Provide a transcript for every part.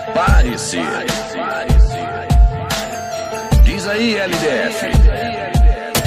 Prepare-se. Diz aí, LDF.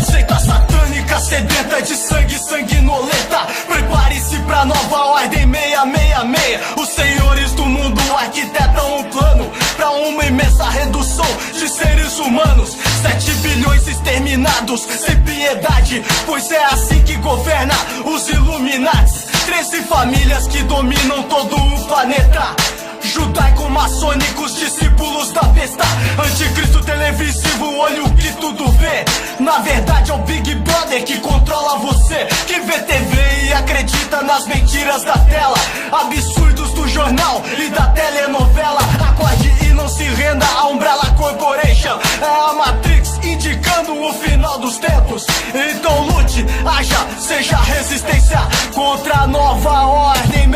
Seita satânica, sedenta de sangue, sanguinolenta. Prepare-se pra nova ordem 666. Os senhores do mundo arquitetam um plano pra uma imensa redução de seres humanos. 7 bilhões exterminados, sem piedade, pois é assim que governa os Illuminates. 13 famílias que dominam todo o planeta. Judaico-maçônicos, discípulos da besta. Anticristo televisivo, olho que tudo vê. Na verdade é o Big Brother que controla você, que vê TV e acredita nas mentiras da tela. Absurdos do jornal e da telenovela. Acorde e não se renda a Umbrella Corporation. É a Matrix indicando o final dos tempos. Então lute, haja, seja resistência contra a nova ordem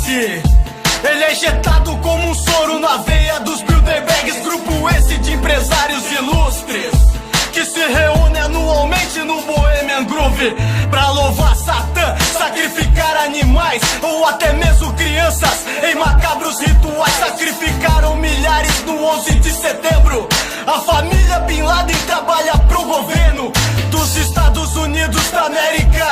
666. Ele é injetado como um soro na veia dos Bilderbergs, grupo esse de empresários ilustres que se reúne anualmente no Bohemian Groove pra louvar Satã, sacrificar animais ou até mesmo crianças em macabros rituais. Sacrificaram milhares no 11 de setembro. A família Bin Laden trabalha pro governo dos Estados Unidos da América.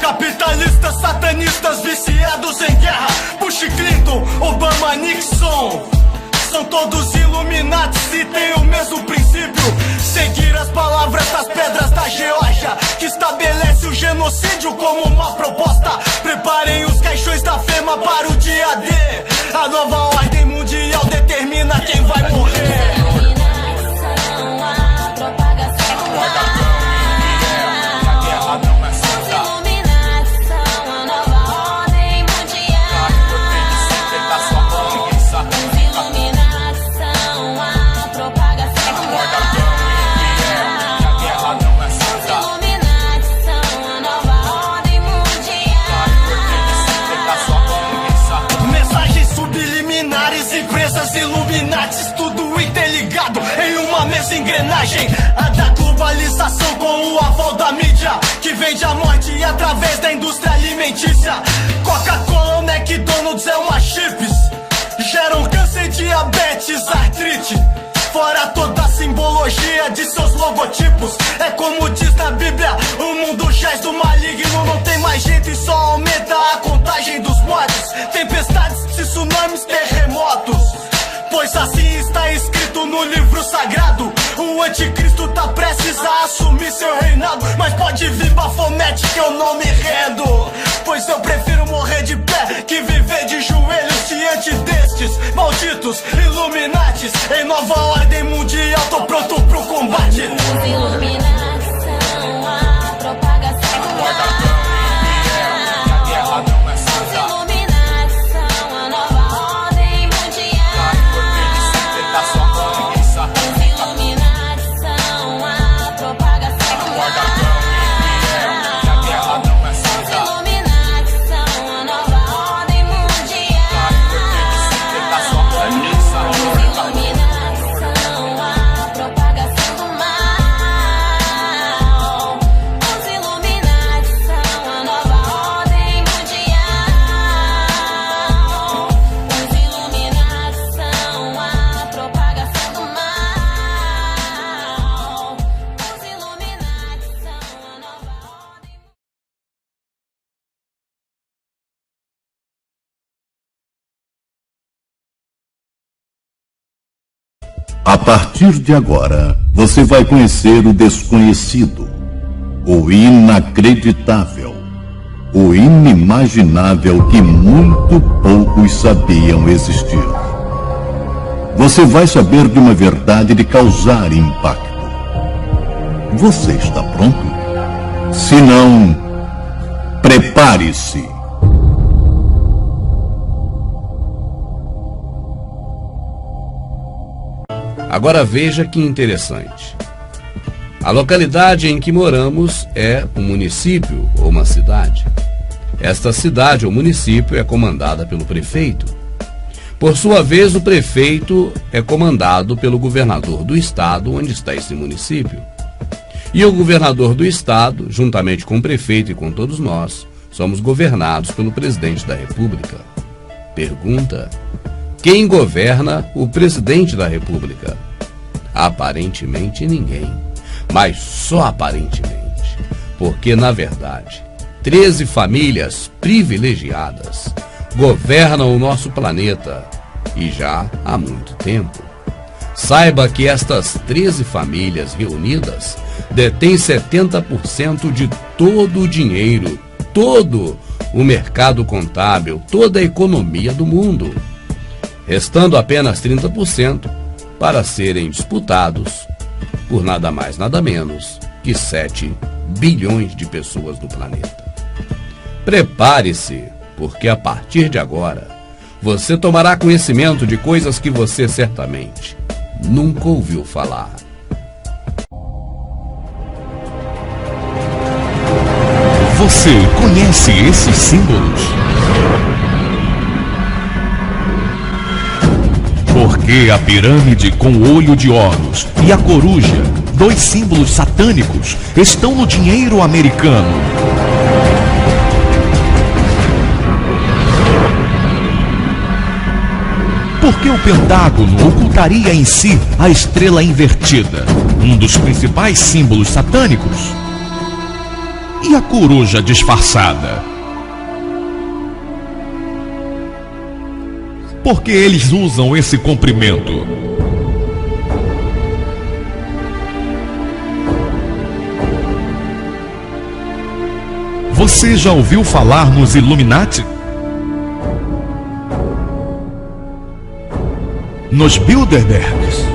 Capitalistas, satanistas, viciados em guerra. Bush, Clinton, Obama, Nixon, são todos Illuminatis e têm o mesmo princípio. Seguir as palavras das pedras da Geórgia, que estabelece o genocídio como uma proposta. Preparem os caixões da FEMA para o dia D. A nova ordem mundial determina quem vai morrer. Illuminatis, tudo interligado em uma mesma engrenagem. A da globalização com o aval da mídia, que vende a morte através da indústria alimentícia. Coca-Cola, McDonald's é uma chips, geram câncer, diabetes, artrite. Fora toda a simbologia de seus logotipos. É como diz na Bíblia, o mundo jaz do maligno. Não tem mais jeito e só aumenta a contagem dos mortos. Tempestades, tsunamis, terremotos, pois assim está escrito no livro sagrado. O anticristo tá prestes a assumir seu reinado. Mas pode vir Bafomete que eu não me rendo, pois eu prefiro morrer de pé que viver de joelhos diante destes malditos Illuminatis. Em nova ordem mundial tô pronto pro combate. Os Illuminatis são a propagação do mal. A partir de agora, você vai conhecer o desconhecido, o inacreditável, o inimaginável que muito poucos sabiam existir. Você vai saber de uma verdade de causar impacto. Você está pronto? Se não, prepare-se. Agora veja que interessante. A localidade em que moramos é um município ou uma cidade. Esta cidade ou município é comandada pelo prefeito. Por sua vez, o prefeito é comandado pelo governador do estado onde está esse município. E o governador do estado, juntamente com o prefeito e com todos nós, somos governados pelo presidente da República. Pergunta: quem governa o presidente da República? Aparentemente ninguém, mas só aparentemente, porque na verdade 13 famílias privilegiadas governam o nosso planeta e já há muito tempo. Saiba que estas 13 famílias reunidas detêm 70% de todo o dinheiro, todo o mercado contábil, toda a economia do mundo, restando apenas 30% para serem disputados por nada mais nada menos que 7 bilhões de pessoas no planeta. Prepare-se, porque a partir de agora você tomará conhecimento de coisas que você certamente nunca ouviu falar. Você conhece esses símbolos? Por que a pirâmide com o olho de Horus e a coruja, 2 símbolos satânicos, estão no dinheiro americano? Por que o Pentágono ocultaria em si a estrela invertida, um dos principais símbolos satânicos? E a coruja disfarçada? Por que eles usam esse comprimento? Você já ouviu falar nos Illuminati? Nos Bilderbergs?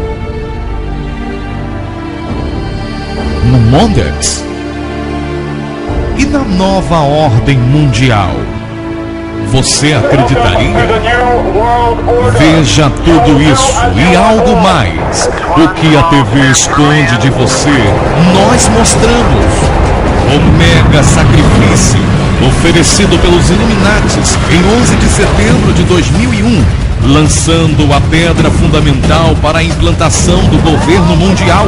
No Mondex? E na nova ordem mundial? Você acreditaria? Veja tudo isso e algo mais. O que a TV esconde de você, nós mostramos. O mega sacrifício oferecido pelos Illuminatis em 11 de setembro de 2001, lançando a pedra fundamental para a implantação do governo mundial.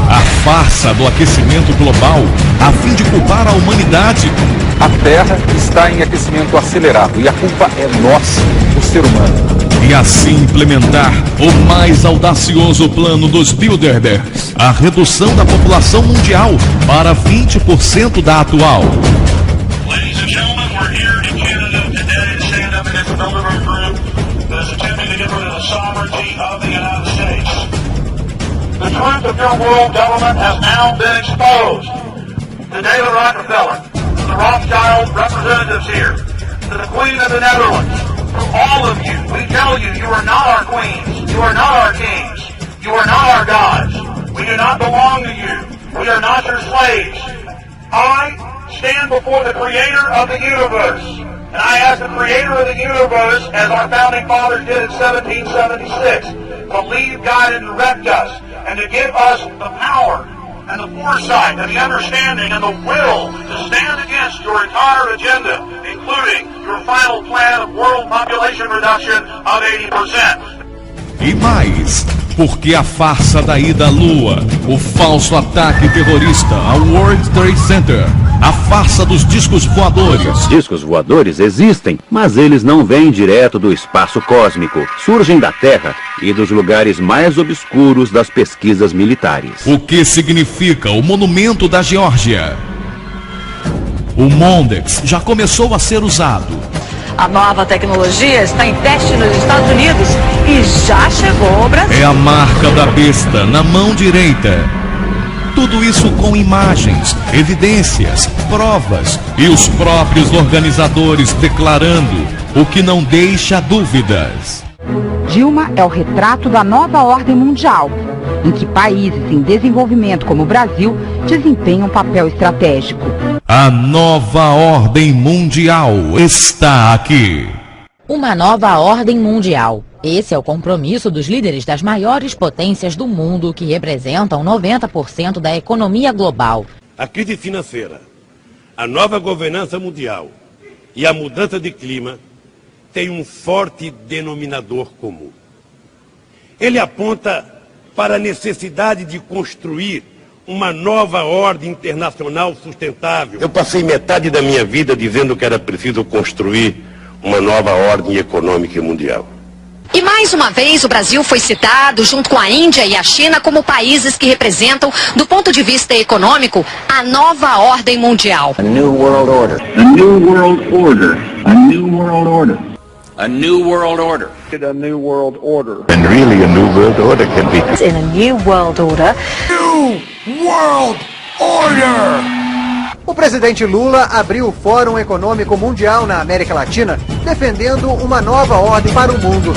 A farsa do aquecimento global, a fim de culpar a humanidade. A Terra está em aquecimento acelerado e a culpa é nossa, o ser humano. E assim implementar o mais audacioso plano dos Bilderbergs, a redução da população mundial para 20% da atual. Ladies and gentlemen, we're here in Canada today to stand up against a militant group that is attempting to get rid of the sovereignty of the United States. The truth of your world government has now been exposed. To David Rockefeller, to the Rothschild representatives here, to the Queen of the Netherlands, to all of you, we tell you, you are not our queens, you are not our kings, you are not our gods. We do not belong to you. We are not your slaves. I stand before the creator of the universe, and I ask the creator of the universe, as our founding fathers did in 1776, to lead, guide, and direct us, and to give us the power and the foresight and the understanding and the will to stand against your entire agenda, including your final plan of world population reduction of 80%. E mais, porque a farsa da ida à Lua, o falso ataque terrorista ao World Trade Center, a farsa dos discos voadores. Os discos voadores existem, mas eles não vêm direto do espaço cósmico, surgem da Terra e dos lugares mais obscuros das pesquisas militares. O que significa o monumento da Geórgia? O Mondex já começou a ser usado. A nova tecnologia está em teste nos Estados Unidos e já chegou ao Brasil. É a marca da besta na mão direita. Tudo isso com imagens, evidências, provas e os próprios organizadores declarando, o que não deixa dúvidas. Dilma é o retrato da nova ordem mundial, em que países em desenvolvimento como o Brasil desempenham um papel estratégico. A nova ordem mundial está aqui. Uma nova ordem mundial. Esse é o compromisso dos líderes das maiores potências do mundo, que representam 90% da economia global. A crise financeira, a nova governança mundial e a mudança de clima têm um forte denominador comum. Ele aponta para a necessidade de construir uma nova ordem internacional sustentável. Eu passei metade da minha vida dizendo que era preciso construir uma nova ordem econômica mundial. E mais uma vez o Brasil foi citado, junto com a Índia e a China, como países que representam, do ponto de vista econômico, a nova ordem mundial. A new world order. A new world order. A new world order. A new world order. A new world order. And really a new world order can be. In a new world order. New world order! O presidente Lula abriu o Fórum Econômico Mundial na América Latina, defendendo uma nova ordem para o mundo.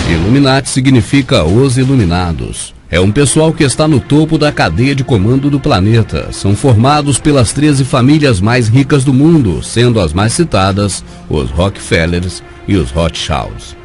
Illuminati significa os iluminados. É um pessoal que está no topo da cadeia de comando do planeta. São formados pelas 13 famílias mais ricas do mundo, sendo as mais citadas os Rockefellers e os Rothschilds.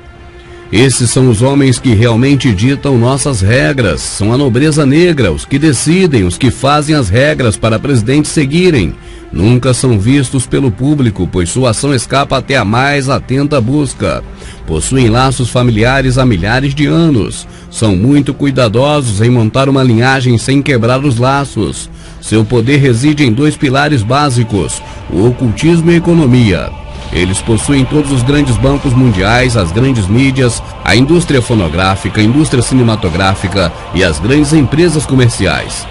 Esses são os homens que realmente ditam nossas regras. São a nobreza negra, os que decidem, os que fazem as regras para presidentes seguirem. Nunca são vistos pelo público, pois sua ação escapa até a mais atenta busca. Possuem laços familiares há milhares de anos. São muito cuidadosos em montar uma linhagem sem quebrar os laços. Seu poder reside em 2 pilares básicos: o ocultismo e a economia. Eles possuem todos os grandes bancos mundiais, as grandes mídias, a indústria fonográfica, a indústria cinematográfica e as grandes empresas comerciais.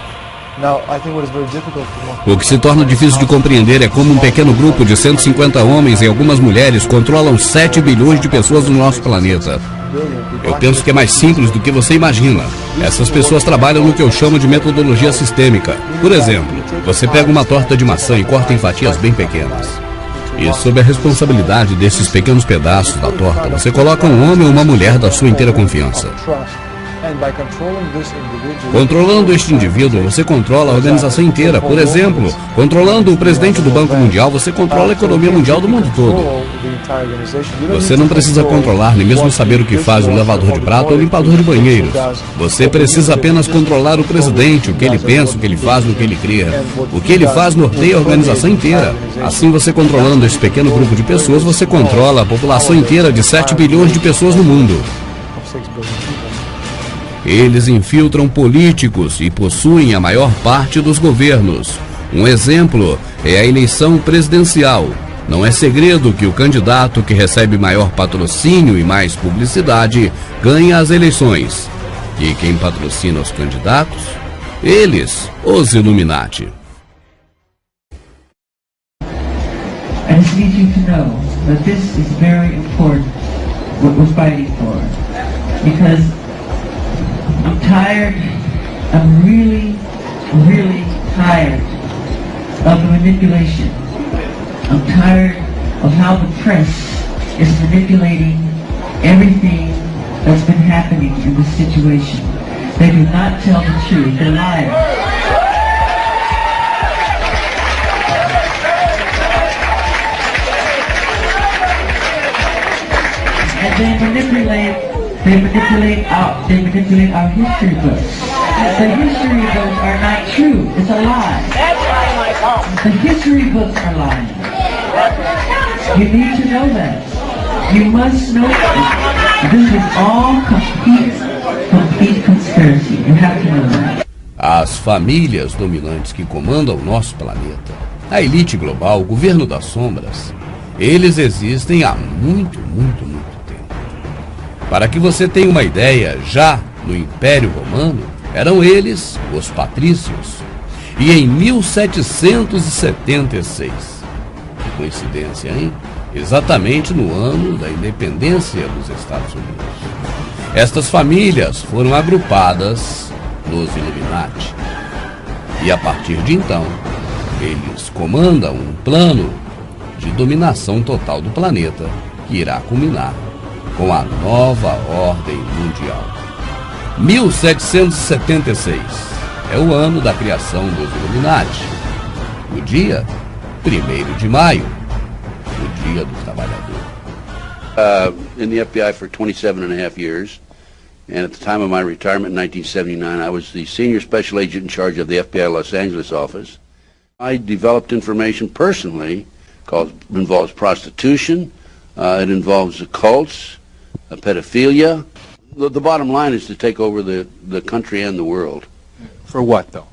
O que se torna difícil de compreender é como um pequeno grupo de 150 homens e algumas mulheres controlam 7 bilhões de pessoas no nosso planeta. Eu penso que é mais simples do que você imagina. Essas pessoas trabalham no que eu chamo de metodologia sistêmica. Por exemplo, você pega uma torta de maçã e corta em fatias bem pequenas. E sob a responsabilidade desses pequenos pedaços da torta, você coloca um homem ou uma mulher da sua inteira confiança. Controlando este indivíduo, você controla a organização inteira. Por exemplo, controlando o presidente do Banco Mundial, você controla a economia mundial do mundo todo. Você não precisa controlar, nem mesmo saber o que faz o lavador de prato ou o limpador de banheiros. Você precisa apenas controlar o presidente, o que ele pensa, o que ele faz, o que ele crê. O que ele faz norteia a organização inteira. Assim, você controlando esse pequeno grupo de pessoas, você controla a população inteira de 7 bilhões de pessoas no mundo. Eles infiltram políticos e possuem a maior parte dos governos. Um exemplo é a eleição presidencial. Não é segredo que o candidato que recebe maior patrocínio e mais publicidade ganha as eleições. E quem patrocina os candidatos? Eles, os Illuminati. I just need you to know that this is very important, what we're fighting for. Because I'm tired, I'm really, really tired of the manipulation. I'm tired of how the press is manipulating everything that's been happening in this situation. They do not tell the truth, they're lying. And they manipulate our history books. The history books are not true. It's a lie. The history books are lying. You need to know that. You must know that. This is all complete conspiracy. You have to know that. As famílias dominantes que comandam o nosso planeta, a elite global, o governo das sombras, eles existem há muito tempo. Para que você tenha uma ideia, já no Império Romano, eram eles os patrícios. E em 1776, que coincidência, hein? Exatamente no ano da independência dos Estados Unidos, estas famílias foram agrupadas nos Illuminati. E a partir de então, eles comandam um plano de dominação total do planeta que irá culminar com a nova ordem mundial. 1776 é o ano da criação dos Illuminati. O dia 1º de maio, o dia do trabalhador. In the FBI for 27.5 years, and at the time of my retirement in 1979, I was the senior special agent in charge of the FBI Los Angeles office. I developed information personally involves prostitution, it involves cults, pedophilia. The bottom line is to take over the country and the world. For what, though?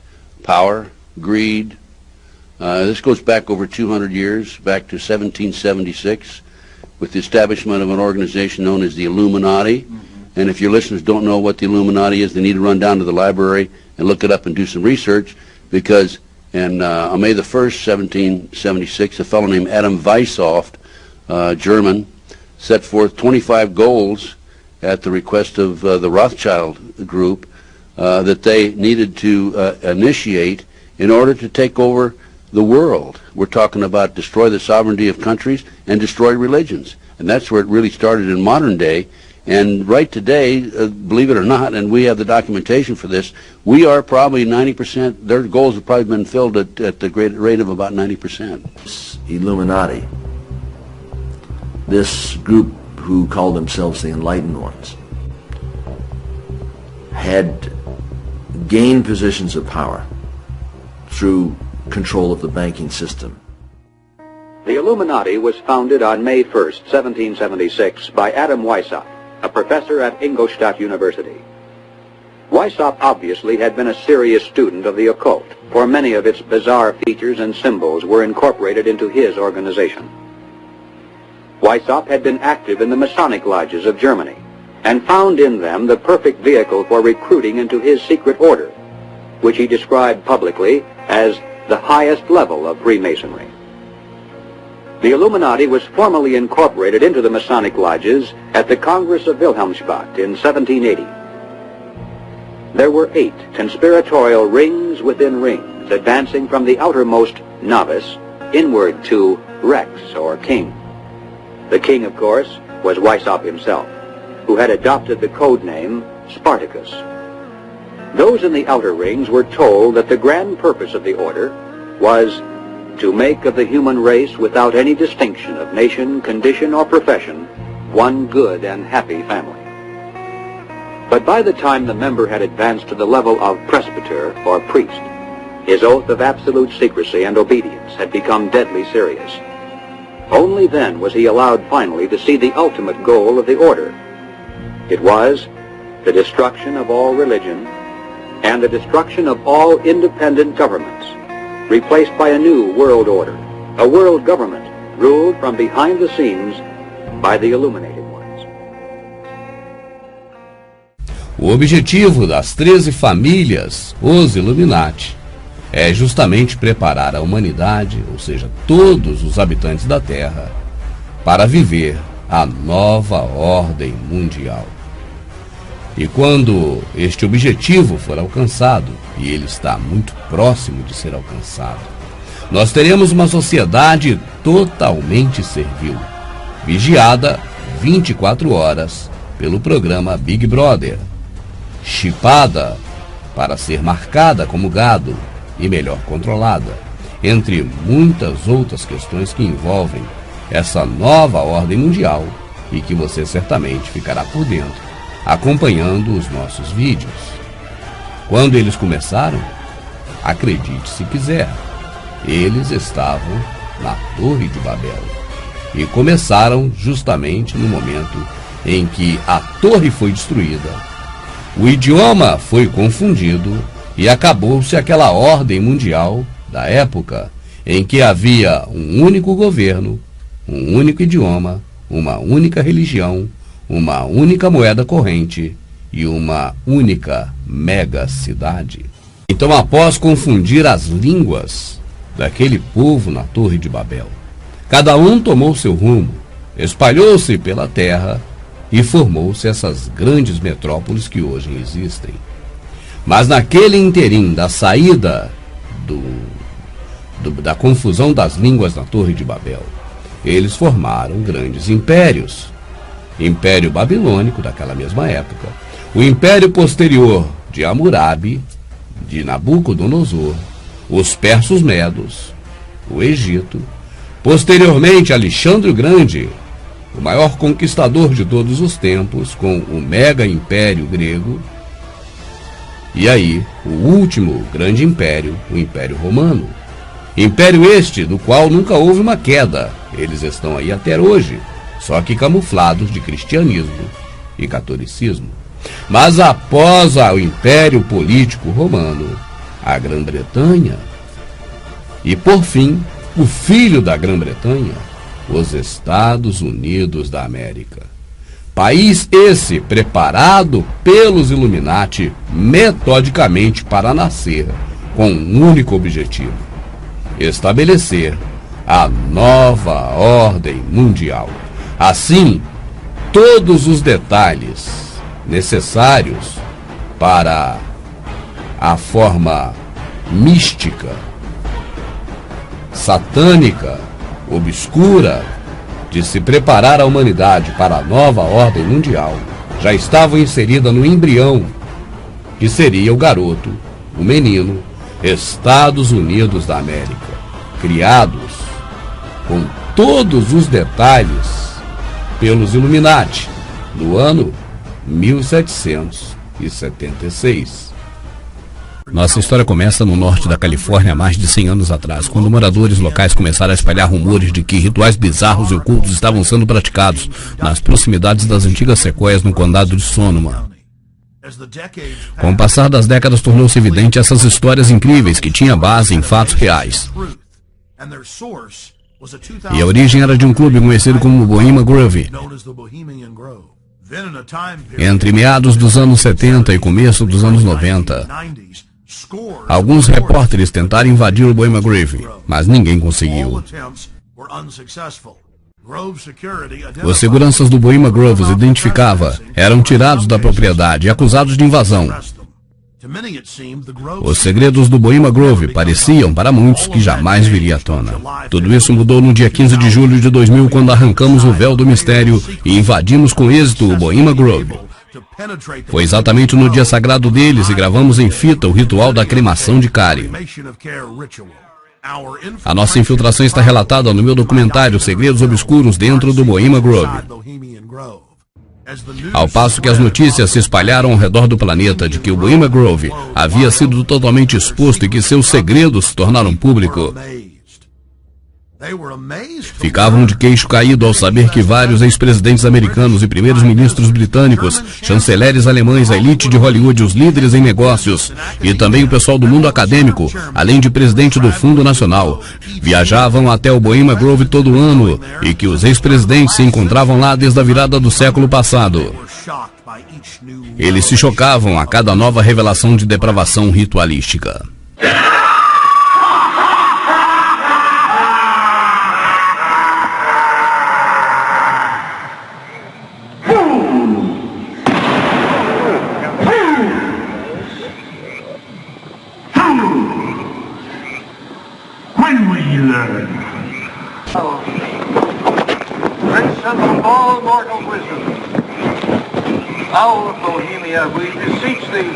Power, greed. This goes back over 200 years, back to 1776, with the establishment of an organization known as the Illuminati. And if your listeners don't know what the Illuminati is, they need to run down to the library and look it up and do some research, because on May the 1st, 1776, a fellow named Adam Weishaupt, German, set forth 25 goals at the request of the Rothschild group that they needed to initiate in order to take over the world. We're talking about destroy the sovereignty of countries and destroy religions. And that's where it really started in modern day. And right today, believe it or not, and we have the documentation for this, we are probably 90%, their goals have probably been filled at the great rate of about 90%. Illuminati, this group who called themselves the Enlightened Ones, had gained positions of power through control of the banking system. The Illuminati was founded on May 1st, 1776 by Adam Weishaupt, a professor at Ingolstadt University. Weishaupt obviously had been a serious student of the occult, for many of its bizarre features and symbols were incorporated into his organization. Weishaupt had been active in the Masonic lodges of Germany, and found in them the perfect vehicle for recruiting into his secret order, which he described publicly as the highest level of Freemasonry. The Illuminati was formally incorporated into the Masonic lodges at the Congress of Wilhelmsbad in 1780. There were 8 conspiratorial rings within rings, advancing from the outermost novice inward to Rex, or king. The king, of course, was Weishaupt himself, who had adopted the code name Spartacus. Those in the outer rings were told that the grand purpose of the order was to make of the human race, without any distinction of nation, condition, or profession, one good and happy family. But by the time the member had advanced to the level of presbyter, or priest, his oath of absolute secrecy and obedience had become deadly serious. Only then was he allowed finally to see the ultimate goal of the order. It was the destruction of all religion and the destruction of all independent governments, replaced by a new world order, a world government ruled from behind the scenes by the illuminated ones. O objetivo das 13 famílias, os Illuminati, é justamente preparar a humanidade, ou seja, todos os habitantes da Terra, para viver a nova ordem mundial. E quando este objetivo for alcançado, e ele está muito próximo de ser alcançado, nós teremos uma sociedade totalmente servil, vigiada 24 horas pelo programa Big Brother, chipada para ser marcada como gado e melhor controlada, entre muitas outras questões que envolvem essa nova ordem mundial e que você certamente ficará por dentro, acompanhando os nossos vídeos. Quando eles começaram, acredite se quiser, eles estavam na Torre de Babel. E começaram justamente no momento em que a torre foi destruída, o idioma foi confundido e acabou-se aquela ordem mundial da época em que havia um único governo, um único idioma, uma única religião, uma única moeda corrente e uma única mega cidade. Então, após confundir as línguas daquele povo na Torre de Babel, cada um tomou seu rumo, espalhou-se pela terra e formou-se essas grandes metrópoles que hoje existem. Mas naquele interim da saída da confusão das línguas na Torre de Babel, eles formaram grandes impérios. Império Babilônico daquela mesma época, o Império posterior de Hammurabi, de Nabucodonosor, os Persos Medos, o Egito, Posteriormente, Alexandre o Grande, o maior conquistador de todos os tempos, com o mega império grego. E aí, o último grande império, o Império Romano. Império este do qual nunca houve uma queda. Eles estão aí até hoje, só que camuflados de cristianismo e catolicismo. Mas após o Império Político Romano, a Grã-Bretanha, e por fim, o filho da Grã-Bretanha, os Estados Unidos da América. País esse preparado pelos Illuminati metodicamente para nascer com um único objetivo: estabelecer a nova ordem mundial. Assim, todos os detalhes necessários para a forma mística, satânica, obscura de se preparar a humanidade para a nova ordem mundial já estavam inserida no embrião que seria o garoto, o menino, Estados Unidos da América, criados com todos os detalhes pelos Illuminati no ano 1776. Nossa história começa no norte da Califórnia há mais de 100 anos atrás, quando moradores locais começaram a espalhar rumores de que rituais bizarros e ocultos estavam sendo praticados nas proximidades das antigas sequoias no condado de Sonoma. Com o passar das décadas, tornou-se evidente essas histórias incríveis que tinham base em fatos reais. E a origem era de um clube conhecido como Bohemian Grove. Entre meados dos anos 70 e começo dos anos 90, alguns repórteres tentaram invadir o Bohemian Grove, mas ninguém conseguiu. Os seguranças do Bohemian Grove os identificava, eram tirados da propriedade e acusados de invasão. Os segredos do Bohemian Grove pareciam, para muitos, que jamais viria à tona. Tudo isso mudou no dia 15 de julho de 2000, quando arrancamos o véu do mistério e invadimos com êxito o Bohemian Grove. Foi exatamente no dia sagrado deles e gravamos em fita o ritual da cremação de cárie. A nossa infiltração está relatada no meu documentário Segredos Obscuros dentro do Bohemian Grove. Ao passo que as notícias se espalharam ao redor do planeta de que o Bohemian Grove havia sido totalmente exposto e que seus segredos se tornaram públicos, ficavam de queixo caído ao saber que vários ex-presidentes americanos e primeiros ministros britânicos, chanceleres alemães, a elite de Hollywood, os líderes em negócios e também o pessoal do mundo acadêmico, além de presidente do Fundo Nacional, viajavam até o Bohemian Grove todo ano e que os ex-presidentes se encontravam lá desde a virada do século passado. Eles se chocavam a cada nova revelação de depravação ritualística. All mortal wisdom, owl of Bohemia, we beseech thee,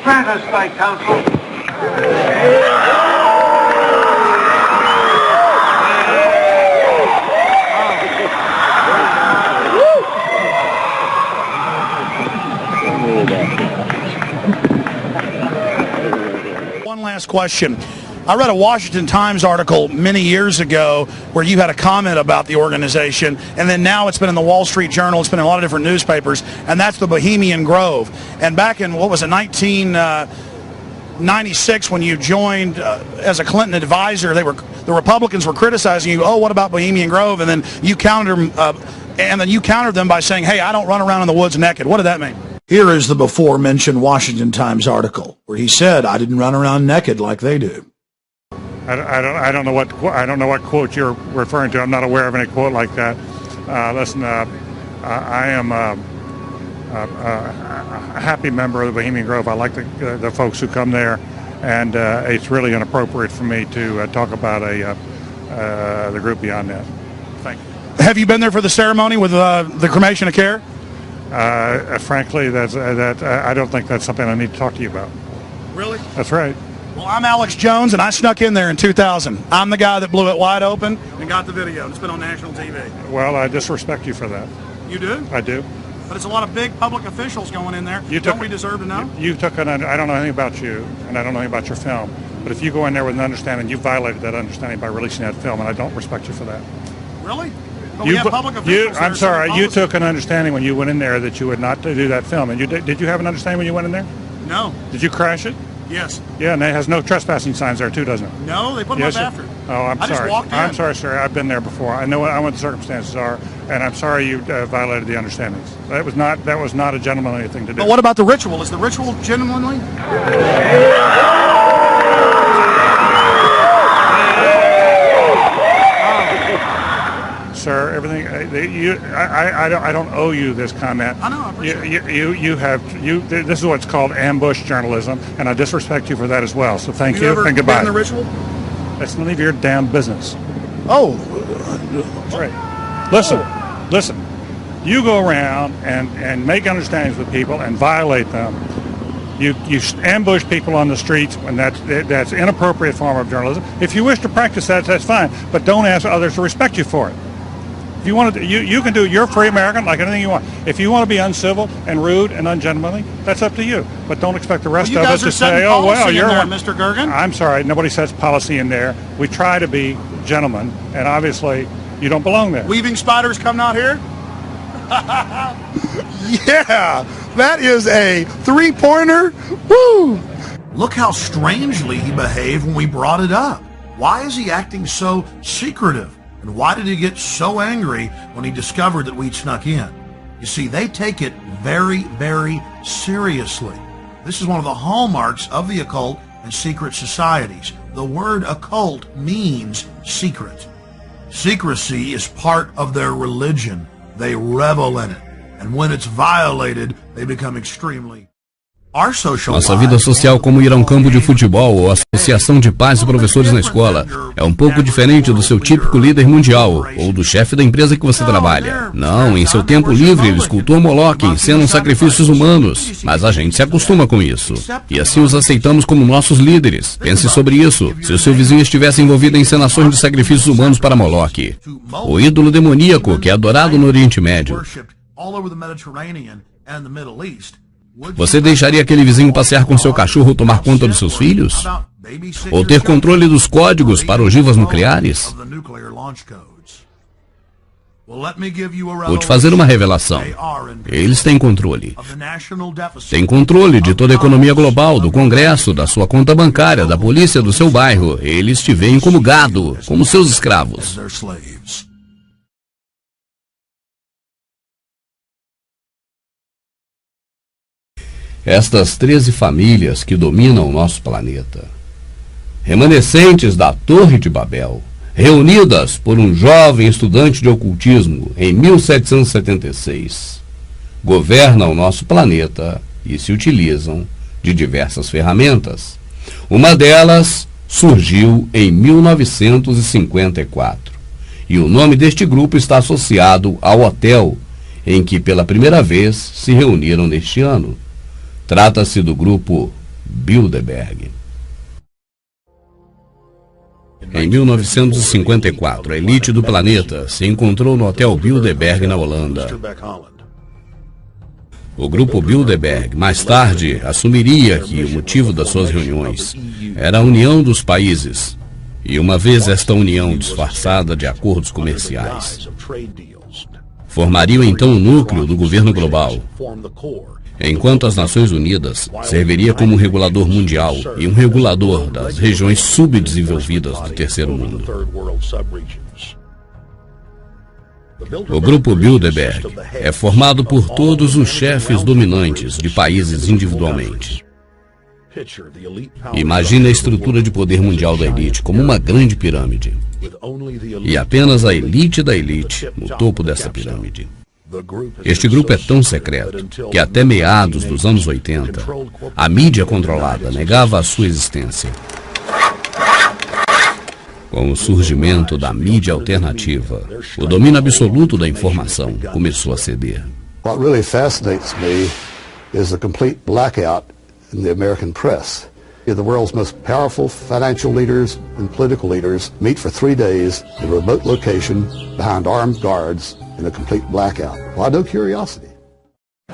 grant us thy counsel. One last question. I read a Washington Times article many years ago where you had a comment about the organization, and then now it's been in the Wall Street Journal, it's been in a lot of different newspapers, and that's the Bohemian Grove. And back in, 1996, when you joined as a Clinton advisor, the Republicans were criticizing you, oh, what about Bohemian Grove? And then you countered them by saying, hey, I don't run around in the woods naked. What did that mean? Here is the before-mentioned Washington Times article where he said, I didn't run around naked like they do. I don't know what quote you're referring to. I'm not aware of any quote like that. Listen, I am a happy member of the Bohemian Grove. I like the folks who come there, and it's really inappropriate for me to talk about the group beyond that. Thank you. Have you been there for the ceremony with the cremation of care? Frankly, I don't think that's something I need to talk to you about. Really? That's right. Well, I'm Alex Jones, and I snuck in there in 2000. I'm the guy that blew it wide open and got the video. It's been on national TV. Well, I disrespect you for that. You do? I do. But it's a lot of big public officials going in there. Don't we deserve to know? You took an, I don't know anything about you, and I don't know anything about your film. But if you go in there with an understanding, you violated that understanding by releasing that film, and I don't respect you for that. Really? But we have public officials. I'm sorry, you took an understanding when you went in there that you would not do that film. And did you have an understanding when you went in there? No. Did you crash it? Yes. Yeah, and it has no trespassing signs there too, doesn't it? No, they put them up after. Oh, I'm sorry. I just walked in. I'm sorry, sir. I've been there before. I know what the circumstances are, and I'm sorry you violated the understandings. That was not a gentlemanly thing to do. But what about the ritual? Is the ritual gentlemanly? Sir, everything. I don't owe you this comment. I know. I appreciate This is what's called ambush journalism, and I disrespect you for that as well. So thank you ever and goodbye. been in the ritual? That's none of your damn business. Oh, that's right. Listen. You go around and make understandings with people and violate them. You ambush people on the streets, and that's inappropriate form of journalism. If you wish to practice that, that's fine, but don't ask others to respect you for it. If you want to, you can do. You're free American, like anything you want. If you want to be uncivil and rude and ungentlemanly, that's up to you. But don't expect the rest of us to say, "Oh well, you're one." Mr. Gergen. I'm sorry, nobody sets policy in there. We try to be gentlemen, and obviously, you don't belong there. Weaving spiders come out here. Yeah, that is a three-pointer. Woo! Look how strangely he behaved when we brought it up. Why is he acting so secretive? And why did he get so angry when he discovered that we'd snuck in? You see, they take it very, very seriously. This is one of the hallmarks of the occult and secret societies. The word occult means secret. Secrecy is part of their religion. They revel in it. And when it's violated, they become extremely... Nossa vida social, como ir a um campo de futebol ou associação de pais e professores na escola, é um pouco diferente do seu típico líder mundial ou do chefe da empresa que você trabalha. Não, em seu tempo livre eles cultuam Moloque, encenam sacrifícios humanos, mas a gente se acostuma com isso. E assim os aceitamos como nossos líderes. Pense sobre isso. Se o seu vizinho estivesse envolvido em encenações de sacrifícios humanos para Moloque, o ídolo demoníaco que é adorado no Oriente Médio, você deixaria aquele vizinho passear com seu cachorro ou tomar conta dos seus filhos? Ou ter controle dos códigos para ogivas nucleares? Vou te fazer uma revelação. Eles têm controle. Têm controle de toda a economia global, do Congresso, da sua conta bancária, da polícia, do seu bairro. Eles te veem como gado, como seus escravos. Estas 13 famílias que dominam o nosso planeta, remanescentes da Torre de Babel, reunidas por um jovem estudante de ocultismo em 1776, governam o nosso planeta e se utilizam de diversas ferramentas. Uma delas surgiu em 1954, e o nome deste grupo está associado ao hotel em que pela primeira vez se reuniram neste ano. Trata-se do grupo Bilderberg. Em 1954, a elite do planeta se encontrou no Hotel Bilderberg, na Holanda. O grupo Bilderberg, mais tarde, assumiria que o motivo das suas reuniões era a união dos países, e uma vez esta união disfarçada de acordos comerciais, formariam então o núcleo do governo global, enquanto as Nações Unidas serviria como um regulador mundial e um regulador das regiões subdesenvolvidas do terceiro mundo. O grupo Bilderberg é formado por todos os chefes dominantes de países individualmente. Imagine a estrutura de poder mundial da elite como uma grande pirâmide, e apenas a elite da elite no topo dessa pirâmide. Este grupo é tão secreto que até meados dos anos 80, a mídia controlada negava a sua existência. Com o surgimento da mídia alternativa, o domínio absoluto da informação começou a ceder. What really fascinates me is the complete blackout in the American press. The world's most powerful financial leaders and political leaders meet for 3 days in a remote location behind armed guards in a complete blackout. Why no curiosity?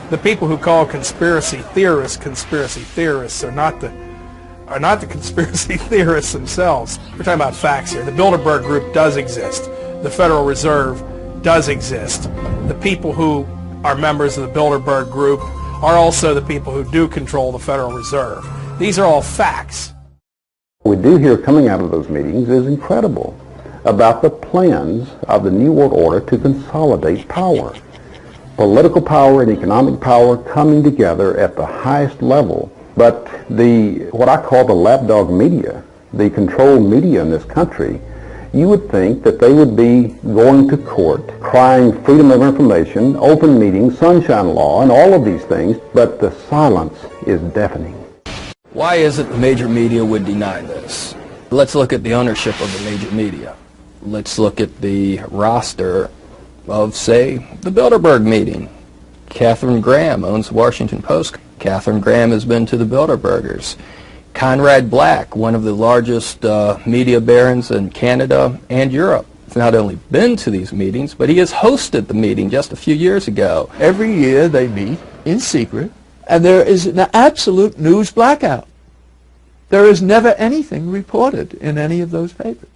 The people who call conspiracy theorists are not the conspiracy theorists themselves. We're talking about facts here. The Bilderberg Group does exist. The Federal Reserve does exist. The people who are members of the Bilderberg Group are also the people who do control the Federal Reserve. These are all facts. What we do hear coming out of those meetings is incredible about the plans of the New World Order to consolidate power. Political power and economic power coming together at the highest level. But what I call the lapdog media, the controlled media in this country, you would think that they would be going to court, crying freedom of information, open meetings, sunshine law, and all of these things, but the silence is deafening. Why is it the major media would deny this? Let's look at the ownership of the major media. Let's look at the roster of, say, the Bilderberg meeting. Katharine Graham owns the Washington Post. Katharine Graham has been to the Bilderbergers. Conrad Black, one of the largest media barons in Canada and Europe, has not only been to these meetings, but he has hosted the meeting just a few years ago. Every year they meet in secret, and there is an absolute news blackout. There is never anything reported in any of those papers.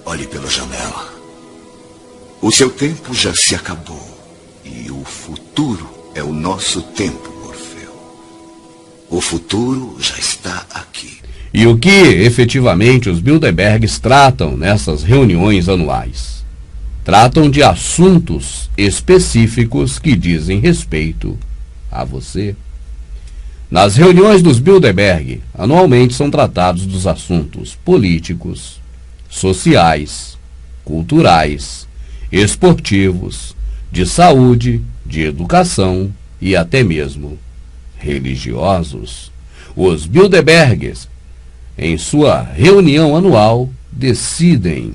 Olhe pela janela. O seu tempo já se acabou. E o futuro é o nosso tempo, Morfeu. O futuro já está aqui. E o que, efetivamente, os Bilderbergs tratam nessas reuniões anuais? Tratam de assuntos específicos que dizem respeito a você. Nas reuniões dos Bilderberg, anualmente são tratados dos assuntos políticos, sociais, culturais, esportivos, de saúde, de educação e até mesmo religiosos. Os Bilderbergs, em sua reunião anual, decidem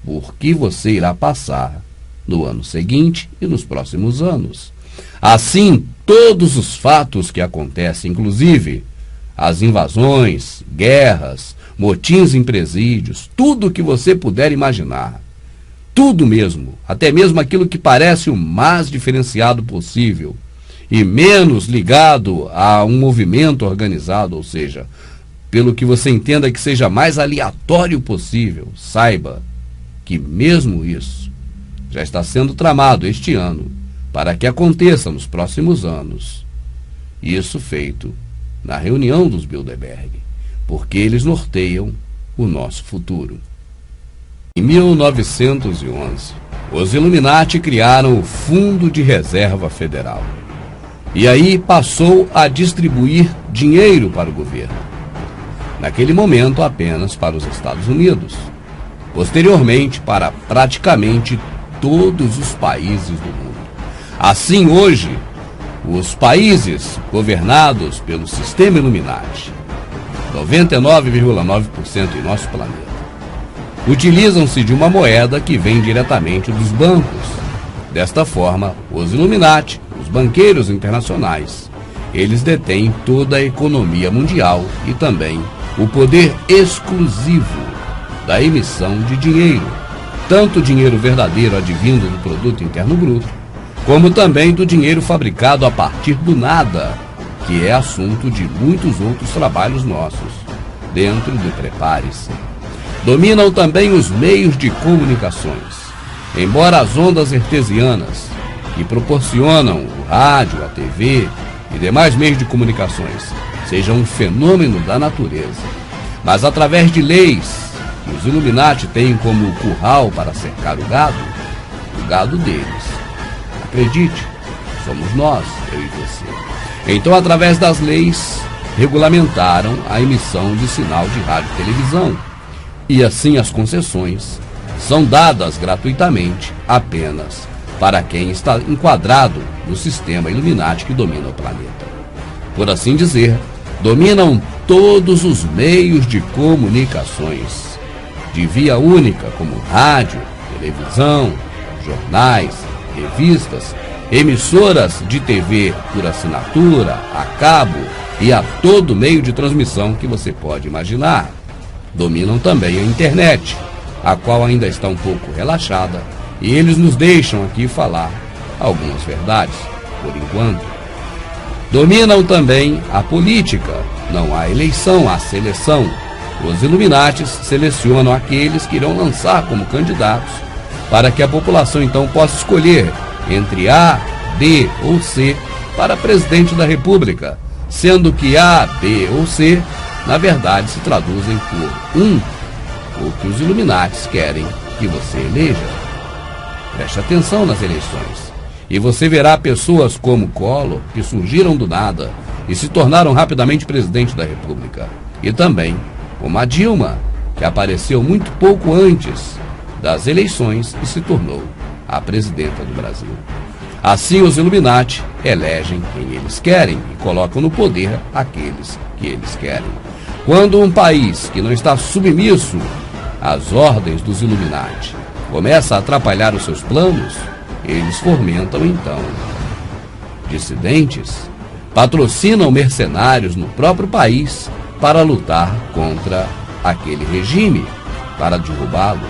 por que você irá passar no ano seguinte e nos próximos anos. Assim, todos os fatos que acontecem, inclusive as invasões, guerras, motins em presídios, tudo que você puder imaginar, tudo mesmo, até mesmo aquilo que parece o mais diferenciado possível e menos ligado a um movimento organizado, ou seja, pelo que você entenda que seja mais aleatório possível, saiba que mesmo isso já está sendo tramado este ano para que aconteça nos próximos anos. Isso feito na reunião dos Bilderberg, porque eles norteiam o nosso futuro. Em 1911, os Illuminati criaram o Fundo de Reserva Federal. E aí passou a distribuir dinheiro para o governo. Naquele momento apenas para os Estados Unidos. Posteriormente para praticamente todos os países do mundo. Assim hoje, os países governados pelo sistema Illuminati, 99,9% em nosso planeta, utilizam-se de uma moeda que vem diretamente dos bancos. Desta forma, os Illuminati, os banqueiros internacionais, eles detêm toda a economia mundial e também o poder exclusivo da emissão de dinheiro, tanto dinheiro verdadeiro advindo do produto interno bruto, como também do dinheiro fabricado a partir do nada, que é assunto de muitos outros trabalhos nossos, dentro do Prepare-se. Dominam também os meios de comunicações. Embora as ondas artesianas, que proporcionam o rádio, a TV e demais meios de comunicações, sejam um fenômeno da natureza, mas através de leis que os Illuminati têm como curral para cercar o gado deles. Acredite, somos nós, eu e você. Então, através das leis, regulamentaram a emissão de sinal de rádio e televisão. E assim as concessões são dadas gratuitamente apenas para quem está enquadrado no sistema Illuminati que domina o planeta. Por assim dizer, dominam todos os meios de comunicações, de via única como rádio, televisão, jornais, revistas, emissoras de TV por assinatura, a cabo e a todo meio de transmissão que você pode imaginar. Dominam também a internet, a qual ainda está um pouco relaxada, e eles nos deixam aqui falar algumas verdades, por enquanto. Dominam também a política. Não há eleição, há seleção. Os Illuminatis selecionam aqueles que irão lançar como candidatos para que a população então possa escolher entre A, B ou C para presidente da República, sendo que A, B ou C, na verdade, se traduzem por o que os Illuminatis querem que você eleja. Preste atenção nas eleições. E você verá pessoas como Collor, que surgiram do nada e se tornaram rapidamente presidente da República. E também como a Dilma, que apareceu muito pouco antes das eleições e se tornou a presidenta do Brasil. Assim, os Illuminati elegem quem eles querem e colocam no poder aqueles que eles querem. Quando um país que não está submisso às ordens dos Illuminati começa a atrapalhar os seus planos, eles fomentam então dissidentes, patrocinam mercenários no próprio país para lutar contra aquele regime, para derrubá-lo.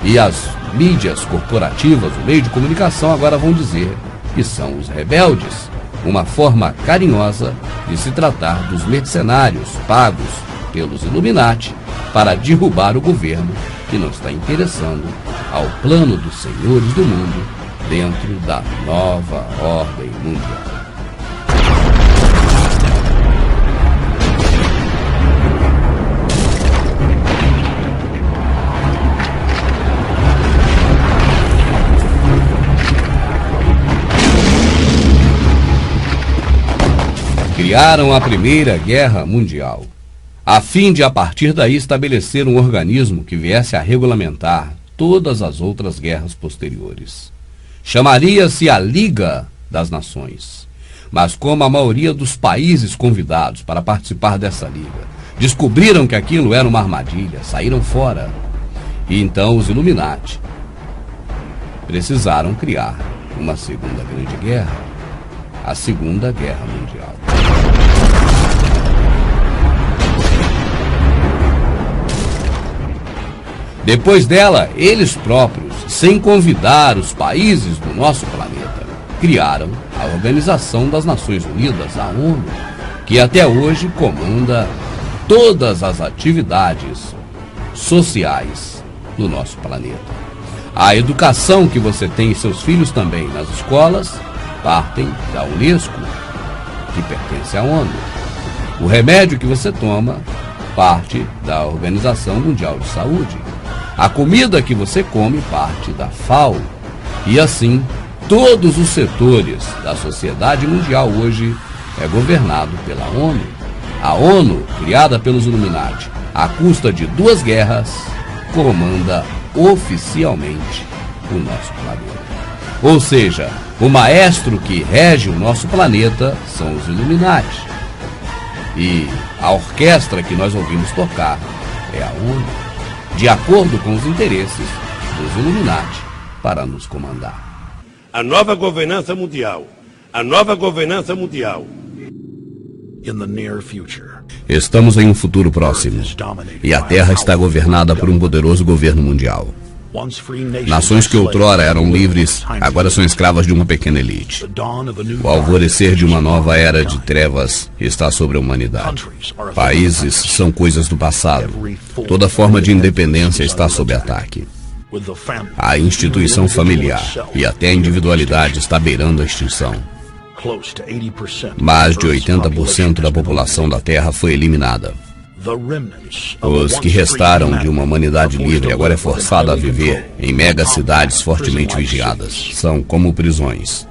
E as mídias corporativas, o meio de comunicação, agora vão dizer que são os rebeldes, uma forma carinhosa de se tratar dos mercenários pagos pelos Illuminati para derrubar o governo que não está interessando ao plano dos senhores do mundo dentro da nova ordem mundial. Criaram a Primeira Guerra Mundial, a fim de, a partir daí, estabelecer um organismo que viesse a regulamentar todas as outras guerras posteriores. Chamaria-se a Liga das Nações. Mas como a maioria dos países convidados para participar dessa liga descobriram que aquilo era uma armadilha, saíram fora. E então os Illuminati precisaram criar uma segunda grande guerra, a Segunda Guerra Mundial. Depois dela, eles próprios, sem convidar os países do nosso planeta, criaram a Organização das Nações Unidas, a ONU, que até hoje comanda todas as atividades sociais do nosso planeta. A educação que você tem e seus filhos também nas escolas partem da Unesco, que pertence à ONU. O remédio que você toma parte da Organização Mundial de Saúde. A comida que você come parte da FAO. E assim, todos os setores da sociedade mundial hoje é governado pela ONU. A ONU, criada pelos Illuminati, à custa de 2 guerras, comanda oficialmente o nosso planeta. Ou seja, o maestro que rege o nosso planeta são os Illuminati. E a orquestra que nós ouvimos tocar é a ONU, de acordo com os interesses dos Illuminati, para nos comandar. A nova governança mundial. A nova governança mundial. Estamos em um futuro próximo, e a Terra está governada por um poderoso governo mundial. Nações que outrora eram livres, agora são escravas de uma pequena elite. O alvorecer de uma nova era de trevas está sobre a humanidade. Países são coisas do passado. Toda forma de independência está sob ataque. A instituição familiar e até a individualidade está beirando a extinção. Mais de 80% da população da Terra foi eliminada. Os que restaram de uma humanidade livre agora é forçada a viver em megacidades fortemente vigiadas. São como prisões.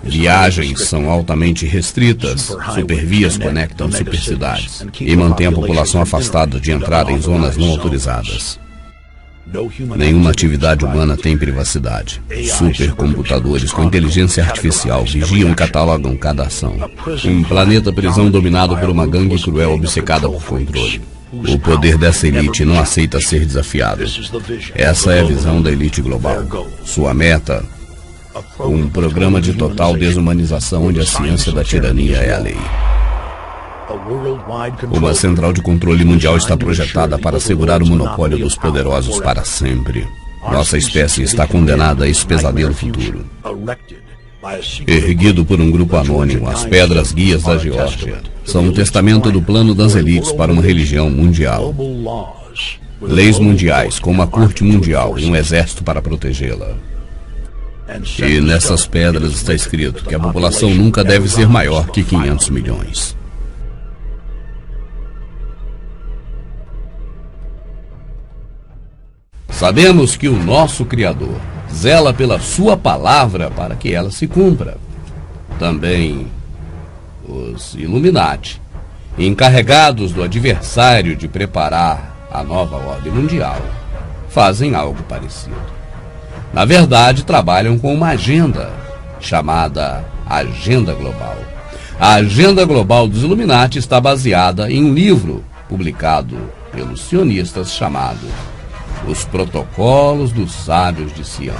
Viagens são altamente restritas, supervias conectam supercidades e mantêm a população afastada de entrar em zonas não autorizadas. Nenhuma atividade humana tem privacidade. Supercomputadores com inteligência artificial vigiam e catalogam cada ação. Um planeta prisão dominado por uma gangue cruel obcecada por controle. O poder dessa elite não aceita ser desafiado. Essa é a visão da elite global. Sua meta, um programa de total desumanização onde a ciência da tirania é a lei. Uma central de controle mundial está projetada para assegurar o monopólio dos poderosos para sempre. Nossa espécie está condenada a esse pesadelo futuro. Erguido por um grupo anônimo, as pedras guias da Geórgia são um testamento do plano das elites para uma religião mundial. Leis mundiais, com uma corte mundial e um exército para protegê-la. E nessas pedras está escrito que a população nunca deve ser maior que 500 milhões. Sabemos que o nosso Criador zela pela sua palavra para que ela se cumpra. Também os Illuminati, encarregados do adversário de preparar a nova ordem mundial, fazem algo parecido. Na verdade, trabalham com uma agenda chamada Agenda Global. A Agenda Global dos Illuminati está baseada em um livro publicado pelos sionistas chamado Os Protocolos dos Sábios de Sião.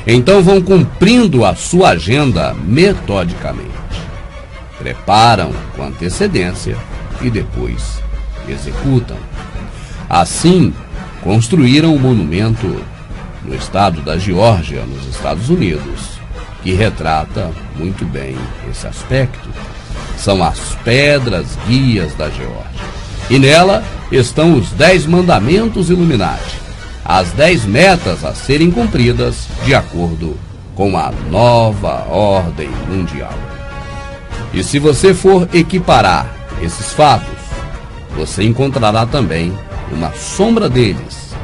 Então vão cumprindo a sua agenda metodicamente. Preparam com antecedência e depois executam. Assim, construíram um monumento no estado da Geórgia, nos Estados Unidos, que retrata muito bem esse aspecto. São as pedras guias da Geórgia. E nela estão os 10 mandamentos Illuminati, as 10 metas a serem cumpridas de acordo com a nova ordem mundial. E se você for equiparar esses fatos, você encontrará também uma sombra deles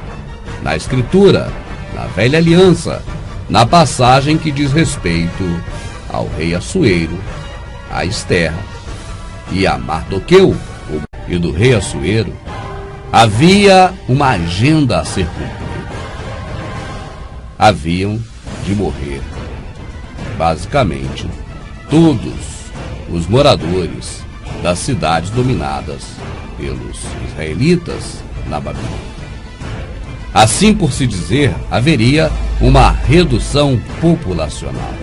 na Escritura, na Velha Aliança, na passagem que diz respeito ao rei Assuero, a Esther e a Mardoqueu. E do rei Assuero havia uma agenda a ser cumprida. Haviam de morrer, basicamente, todos os moradores das cidades dominadas pelos israelitas na Babilônia. Assim, por se dizer, haveria uma redução populacional.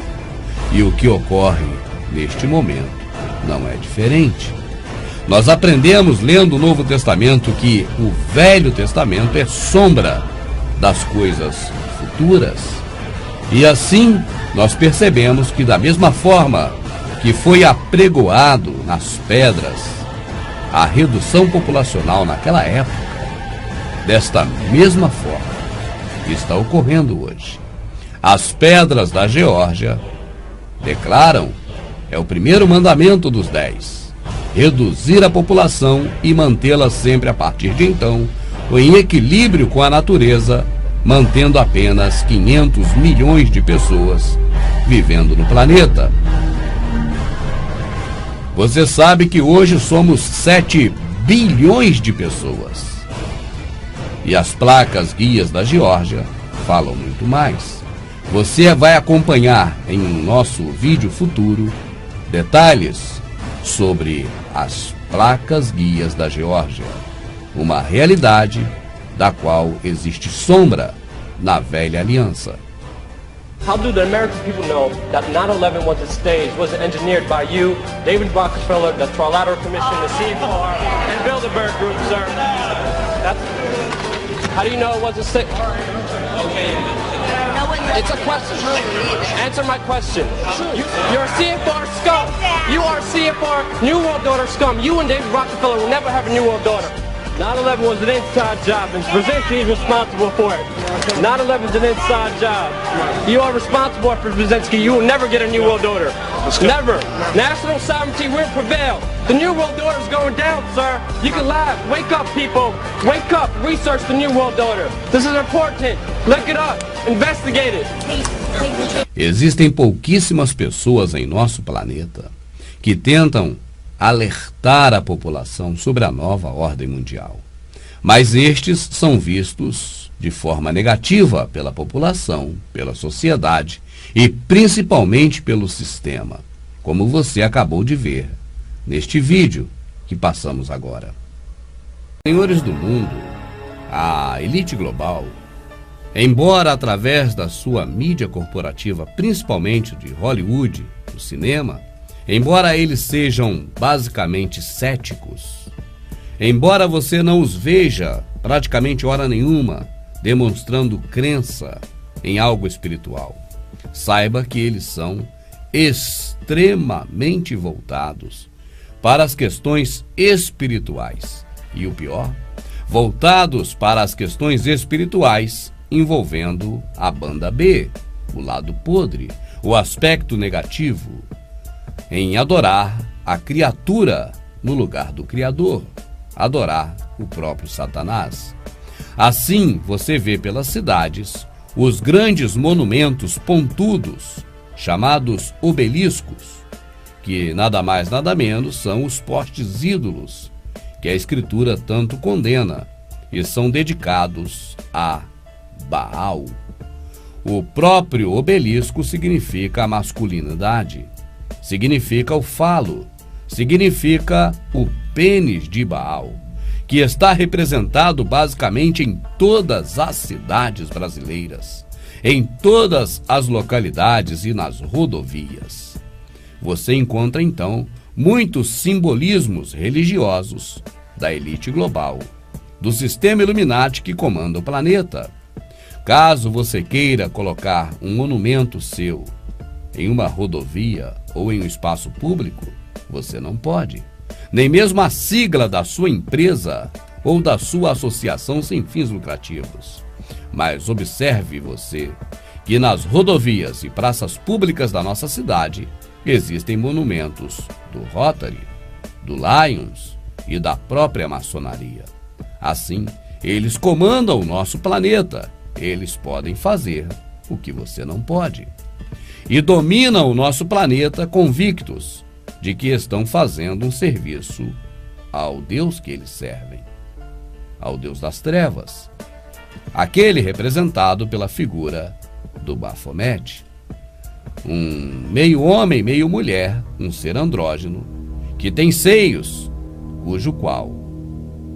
E o que ocorre neste momento não é diferente. Nós aprendemos lendo o Novo Testamento que o Velho Testamento é sombra das coisas futuras. E assim nós percebemos que da mesma forma que foi apregoado nas pedras a redução populacional naquela época, desta mesma forma está ocorrendo hoje. As pedras da Geórgia declaram, é o primeiro mandamento dos 10, reduzir a população e mantê-la sempre a partir de então em equilíbrio com a natureza, mantendo apenas 500 milhões de pessoas vivendo no planeta. Você sabe que hoje somos 7 bilhões de pessoas. E as placas guias da Geórgia falam muito mais. Você vai acompanhar em nosso vídeo futuro detalhes sobre as placas guias da Geórgia, uma realidade da qual existe sombra na Velha Aliança. How do the American people know that 9/11 was staged, was engineered by you, David Rockefeller, the Trilateral Commission, the CFR, and Bilderberg Group, sir? How do you know it wasn't staged? It's a question. Answer my question. You're a CFR scum. You are CFR New World Order scum. You and David Rockefeller will never have a New World Order. 9/11 was an inside job, and Brzezinski is responsible for it. 9/11 is an inside job. You are responsible for Brzezinski. You will never get a New World Order. Never. National sovereignty will prevail. The New World Order is going down, sir. You can laugh. Wake up, people. Wake up. Research the New World Order. This is important. Look it up. Investigate it. Existem pouquíssimas pessoas em nosso planeta que tentam alertar a população sobre a nova ordem mundial. Mas estes são vistos de forma negativa pela população, pela sociedade e principalmente pelo sistema, como você acabou de ver neste vídeo que passamos agora. Senhores do mundo, a elite global, embora através da sua mídia corporativa, principalmente de Hollywood, do cinema, embora eles sejam basicamente céticos, embora você não os veja praticamente hora nenhuma demonstrando crença em algo espiritual, saiba que eles são extremamente voltados para as questões espirituais. E o pior, voltados para as questões espirituais envolvendo a banda B, o lado podre, o aspecto negativo, em adorar a criatura no lugar do Criador, adorar o próprio Satanás. Assim, você vê pelas cidades os grandes monumentos pontudos, chamados obeliscos, que nada mais nada menos são os postes ídolos, que a Escritura tanto condena, e são dedicados a Baal. O próprio obelisco significa a masculinidade, significa o falo, significa o pênis de Baal, que está representado basicamente em todas as cidades brasileiras, em todas as localidades e nas rodovias. Você encontra então muitos simbolismos religiosos da elite global, do sistema Illuminati que comanda o planeta. Caso você queira colocar um monumento seu em uma rodovia ou em um espaço público, você não pode. Nem mesmo a sigla da sua empresa ou da sua associação sem fins lucrativos. Mas observe você que nas rodovias e praças públicas da nossa cidade existem monumentos do Rotary, do Lions e da própria maçonaria. Assim, eles comandam o nosso planeta. Eles podem fazer o que você não pode. E dominam o nosso planeta convictos de que estão fazendo um serviço ao Deus que eles servem, ao Deus das trevas, aquele representado pela figura do Baphomet, um meio homem, meio mulher, um ser andrógeno, que tem seios, cujo qual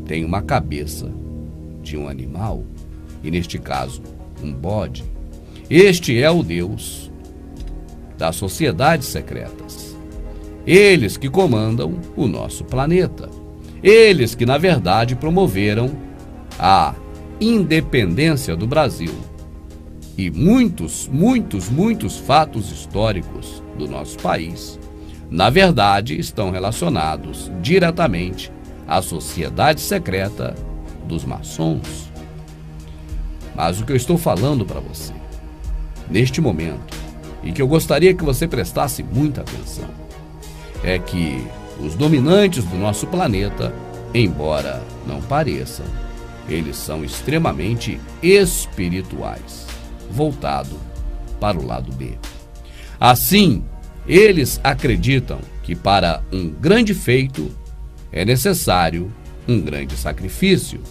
tem uma cabeça de um animal, e neste caso, um bode. Este é o Deus das sociedades secretas. Eles que comandam o nosso planeta. Eles que, na verdade, promoveram a independência do Brasil. E muitos fatos históricos do nosso país, na verdade, estão relacionados diretamente à sociedade secreta dos maçons. Mas o que eu estou falando para você, neste momento, e que eu gostaria que você prestasse muita atenção, é que os dominantes do nosso planeta, embora não pareçam, eles são extremamente espirituais, voltado para o lado B. Assim, eles acreditam que para um grande feito é necessário um grande sacrifício.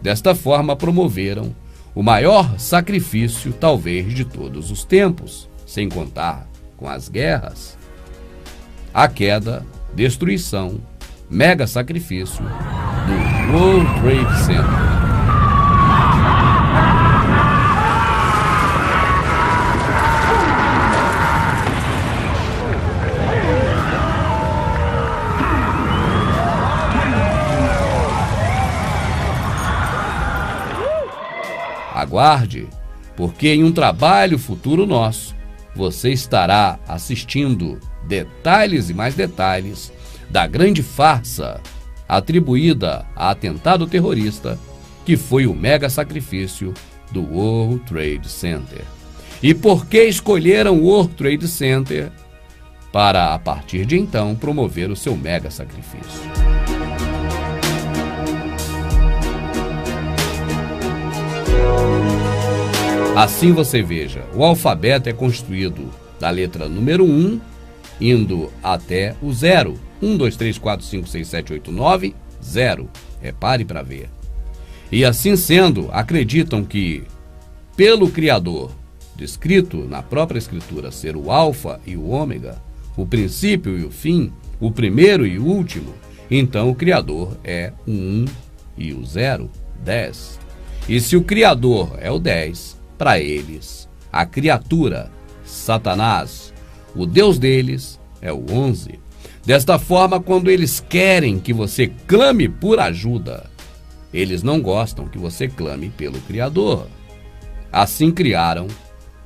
Desta forma, promoveram o maior sacrifício, talvez, de todos os tempos, sem contar com as guerras, a queda, destruição, mega sacrifício do World Trade Center. Aguarde, porque em um trabalho futuro nosso, você estará assistindo detalhes e mais detalhes da grande farsa atribuída a atentado terrorista que foi o mega sacrifício do World Trade Center. E por que escolheram o World Trade Center para, a partir de então, promover o seu mega sacrifício? Assim você veja, o alfabeto é construído da letra número 1, indo até o 0. 1, 2, 3, 4, 5, 6, 7, 8, 9, 0. Repare para ver. E assim sendo, acreditam que, pelo Criador, descrito na própria Escritura ser o Alfa e o Ômega, o princípio e o fim, o primeiro e o último, então o Criador é o 1 e o 0, 10. E se o Criador é o 10, para eles, a criatura, Satanás, o Deus deles, é o 11. Desta forma, quando eles querem que você clame por ajuda, eles não gostam que você clame pelo Criador. Assim criaram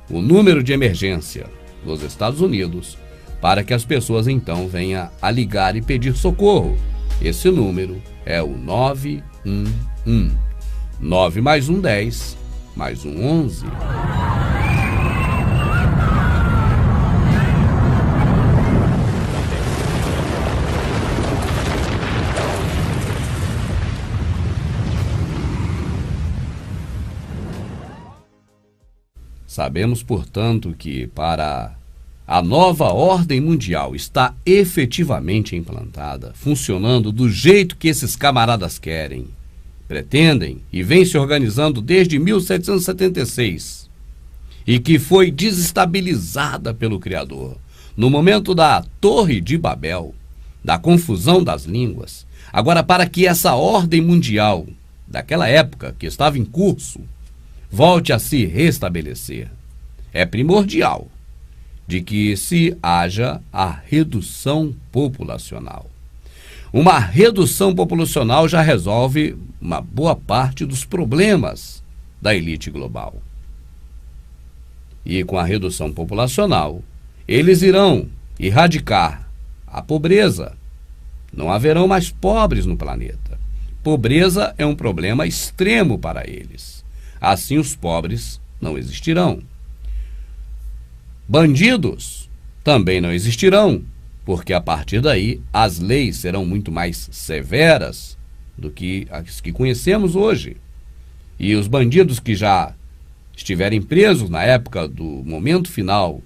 o número de emergência nos Estados Unidos para que as pessoas então venham a ligar e pedir socorro. Esse número é o 911. 9 mais 1, 10, mais 1, 11. Sabemos, portanto, que para a nova ordem mundial estar efetivamente implantada, funcionando do jeito que esses camaradas querem, pretendem e vem se organizando desde 1776, e que foi desestabilizada pelo Criador no momento da Torre de Babel, da confusão das línguas. Agora, para que essa ordem mundial daquela época que estava em curso volte a se restabelecer, é primordial de que se haja a redução populacional. Uma redução populacional já resolve uma boa parte dos problemas da elite global. E com a redução populacional, eles irão erradicar a pobreza. Não haverão mais pobres no planeta. Pobreza é um problema extremo para eles. Assim, os pobres não existirão. Bandidos também não existirão, porque a partir daí as leis serão muito mais severas do que as que conhecemos hoje. E os bandidos que já estiverem presos na época do momento final,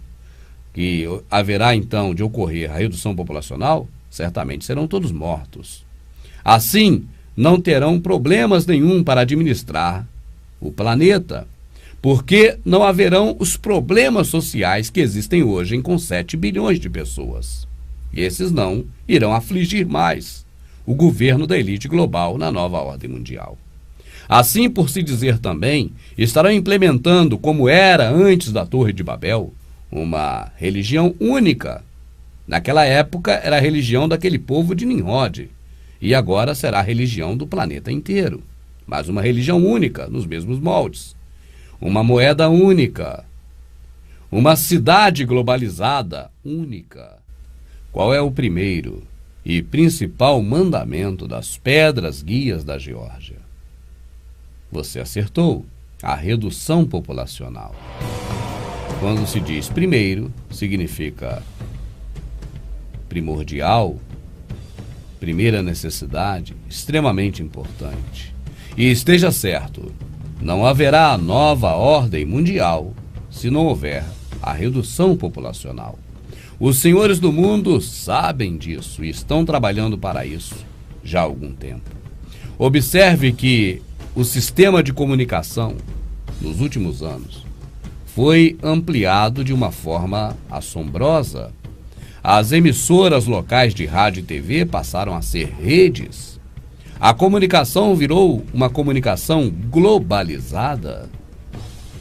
que haverá então de ocorrer a redução populacional, certamente serão todos mortos. Assim, não terão problemas nenhum para administrar o planeta, porque não haverão os problemas sociais que existem hoje com 7 bilhões de pessoas. E esses não irão afligir mais o governo da elite global na nova ordem mundial. Assim, por se dizer também, estarão implementando, como era antes da Torre de Babel, uma religião única. Naquela época era a religião daquele povo de Nimrod, e agora será a religião do planeta inteiro, mas uma religião única, nos mesmos moldes. Uma moeda única, uma cidade globalizada única. Qual é o primeiro e principal mandamento das pedras guias da Geórgia? Você acertou, a redução populacional. Quando se diz primeiro, significa primordial, primeira necessidade, extremamente importante. E esteja certo, não haverá nova ordem mundial se não houver a redução populacional. Os senhores do mundo sabem disso e estão trabalhando para isso já há algum tempo. Observe que o sistema de comunicação, nos últimos anos, foi ampliado de uma forma assombrosa. As emissoras locais de rádio e TV passaram a ser redes. A comunicação virou uma comunicação globalizada.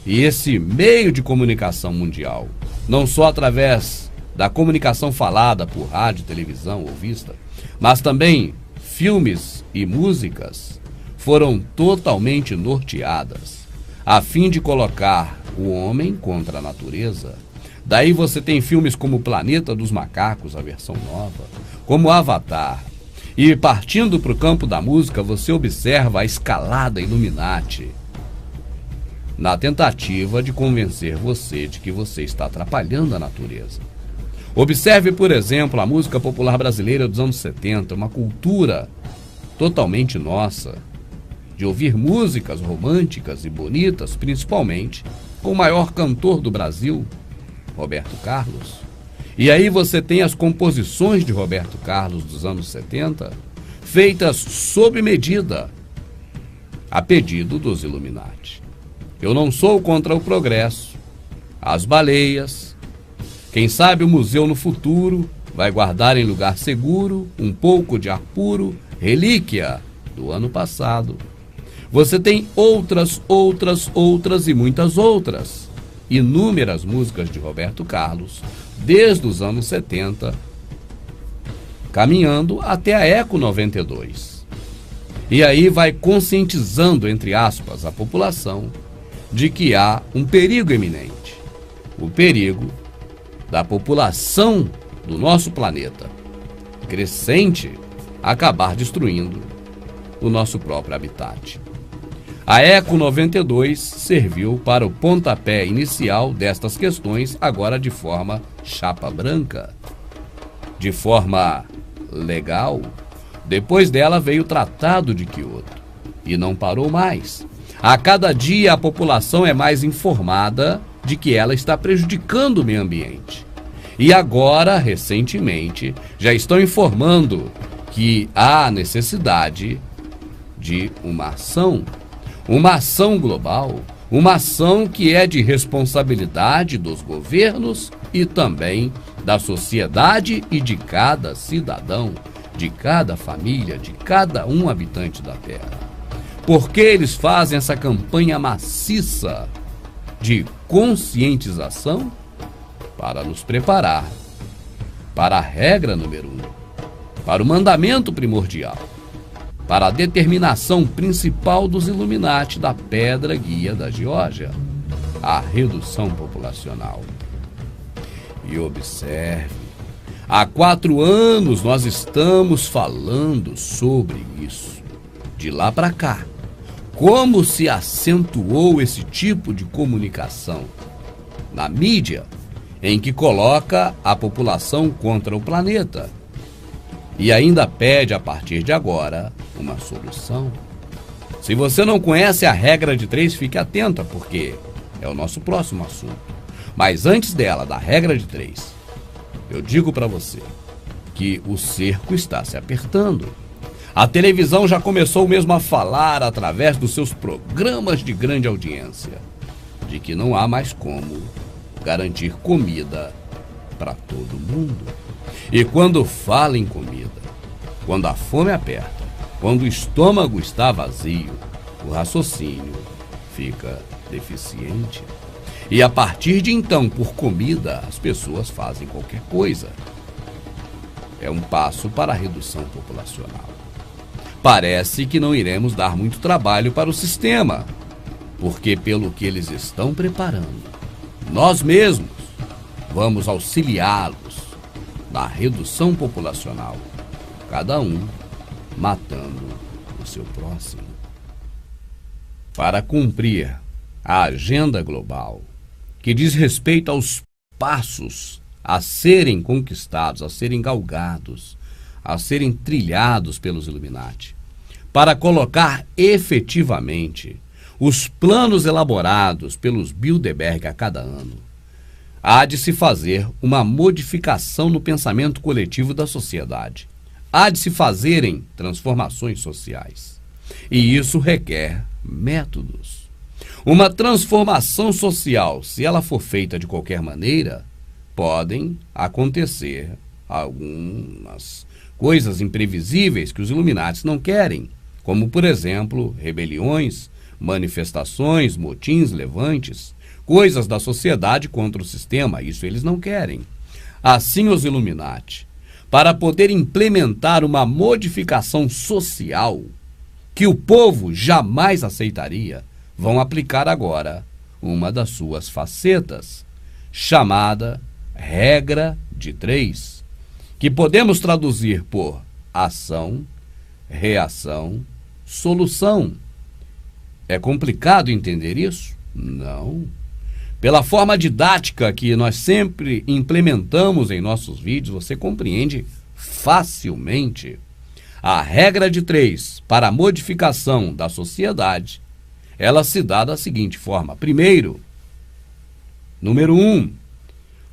E esse meio de comunicação mundial, não só através da comunicação falada por rádio, televisão ou vista, mas também filmes e músicas, foram totalmente norteadas a fim de colocar o homem contra a natureza. Daí você tem filmes como Planeta dos Macacos, a versão nova, como Avatar. E partindo para o campo da música, você observa a escalada Illuminati, na tentativa de convencer você de que você está atrapalhando a natureza. Observe, por exemplo, a música popular brasileira dos anos 70, uma cultura totalmente nossa, de ouvir músicas românticas e bonitas, principalmente com o maior cantor do Brasil, Roberto Carlos. E aí você tem as composições de Roberto Carlos dos anos 70, feitas sob medida, a pedido dos Illuminati. Eu não sou contra o progresso, as baleias. Quem sabe o museu no futuro vai guardar em lugar seguro um pouco de ar puro, relíquia do ano passado. Você tem outras e muitas outras. Inúmeras músicas de Roberto Carlos, desde os anos 70, caminhando até a Eco 92. E aí vai conscientizando, entre aspas, a população de que há um perigo iminente. O perigo da população do nosso planeta crescente acabar destruindo o nosso próprio habitat. A Eco 92 serviu para o pontapé inicial destas questões, agora de forma chapa branca, de forma legal. Depois dela veio o Tratado de Kyoto e não parou mais. A cada dia a população é mais informada de que ela está prejudicando o meio ambiente. E agora, recentemente, já estão informando que há necessidade de uma ação global, uma ação que é de responsabilidade dos governos e também da sociedade e de cada cidadão, de cada família, de cada um habitante da Terra. Por que eles fazem essa campanha maciça de conscientização? Para nos preparar para a regra número 1, para o mandamento primordial, para a determinação principal dos Illuminati da pedra guia da Geórgia, a redução populacional. E observe, há 4 anos nós estamos falando sobre isso. De lá para cá, como se acentuou esse tipo de comunicação na mídia, em que coloca a população contra o planeta e ainda pede a partir de agora uma solução. Se você não conhece a regra de 3, fique atenta, porque é o nosso próximo assunto. Mas antes dela, da regra de 3, eu digo para você que o cerco está se apertando. A televisão já começou mesmo a falar através dos seus programas de grande audiência de que não há mais como garantir comida para todo mundo. E quando fala em comida, quando a fome aperta, quando o estômago está vazio, o raciocínio fica deficiente. E a partir de então, por comida, as pessoas fazem qualquer coisa. É um passo para a redução populacional. Parece que não iremos dar muito trabalho para o sistema, porque pelo que eles estão preparando, nós mesmos vamos auxiliá-los na redução populacional, cada um matando o seu próximo. Para cumprir a agenda global, que diz respeito aos passos a serem conquistados, a serem galgados, a serem trilhados pelos Illuminati, para colocar efetivamente os planos elaborados pelos Bilderberg a cada ano, há de se fazer uma modificação no pensamento coletivo da sociedade. Há de se fazerem transformações sociais. E isso requer métodos. Uma transformação social, se ela for feita de qualquer maneira, podem acontecer algumas coisas imprevisíveis que os Illuminati não querem, como, por exemplo, rebeliões, manifestações, motins, levantes, coisas da sociedade contra o sistema. Isso eles não querem. Assim, os Illuminati, para poder implementar uma modificação social que o povo jamais aceitaria, vão aplicar agora uma das suas facetas, chamada regra de 3, que podemos traduzir por ação, reação, solução. É complicado entender isso? Não. Pela forma didática que nós sempre implementamos em nossos vídeos, você compreende facilmente. A regra de 3 para a modificação da sociedade, ela se dá da seguinte forma. Primeiro, número 1,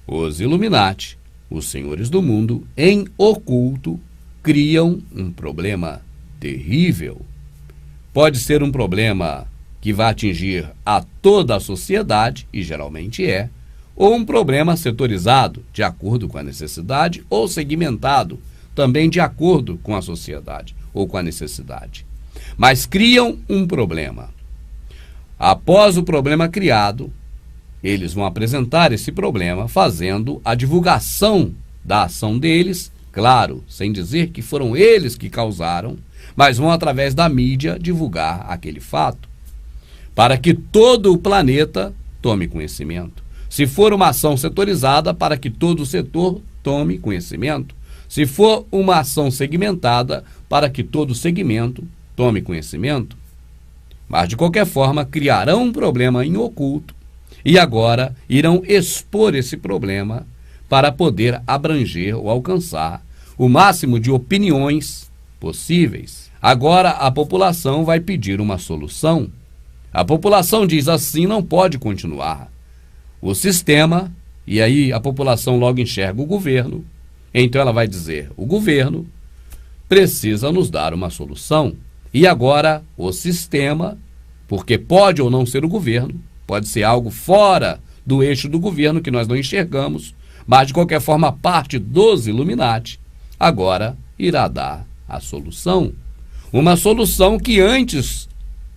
os Illuminati, os senhores do mundo, em oculto, criam um problema terrível. Pode ser um problema que vai atingir a toda a sociedade, e geralmente é, ou um problema setorizado, de acordo com a necessidade, ou segmentado, também de acordo com a sociedade, ou com a necessidade. Mas criam um problema. Após o problema criado, eles vão apresentar esse problema fazendo a divulgação da ação deles claro, sem dizer que foram eles que causaram, mas vão através da mídia divulgar aquele fato, para que todo o planeta tome conhecimento. Se for uma ação setorizada, para que todo o setor tome conhecimento. Se for uma ação segmentada, para que todo o segmento tome conhecimento. Mas, de qualquer forma, criarão um problema em oculto e agora irão expor esse problema para poder abranger ou alcançar o máximo de opiniões possíveis. Agora a população vai pedir uma solução. A população diz assim: não pode continuar. O sistema, e aí a população logo enxerga o governo, então ela vai dizer: o governo precisa nos dar uma solução. E agora o sistema, porque pode ou não ser o governo, pode ser algo fora do eixo do governo que nós não enxergamos, mas de qualquer forma parte dos Illuminati, agora irá dar a solução. Uma solução que antes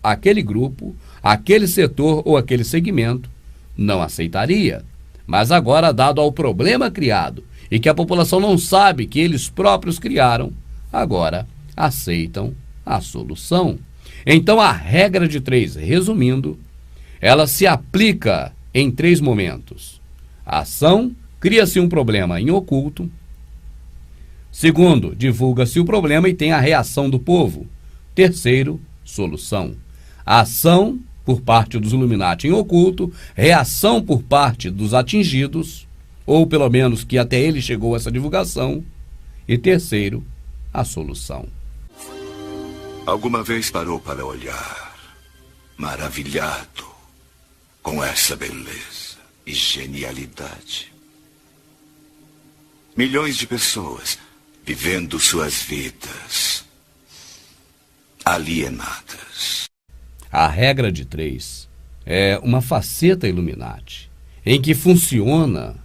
aquele grupo, aquele setor ou aquele segmento não aceitaria. Mas agora, dado ao problema criado e que a população não sabe que eles próprios criaram, agora aceitam a solução. Então a regra de 3, resumindo, ela se aplica em 3 momentos. A ação, cria-se um problema em oculto. Segundo, divulga-se o problema e tem a reação do povo. Terceiro, solução. A ação por parte dos Illuminati em oculto, reação por parte dos atingidos, ou pelo menos que até ele chegou essa divulgação, e terceiro, a solução. Alguma vez parou para olhar, maravilhado com essa beleza e genialidade? Milhões de pessoas vivendo suas vidas alienadas. A regra de 3 é uma faceta Illuminati, em que funciona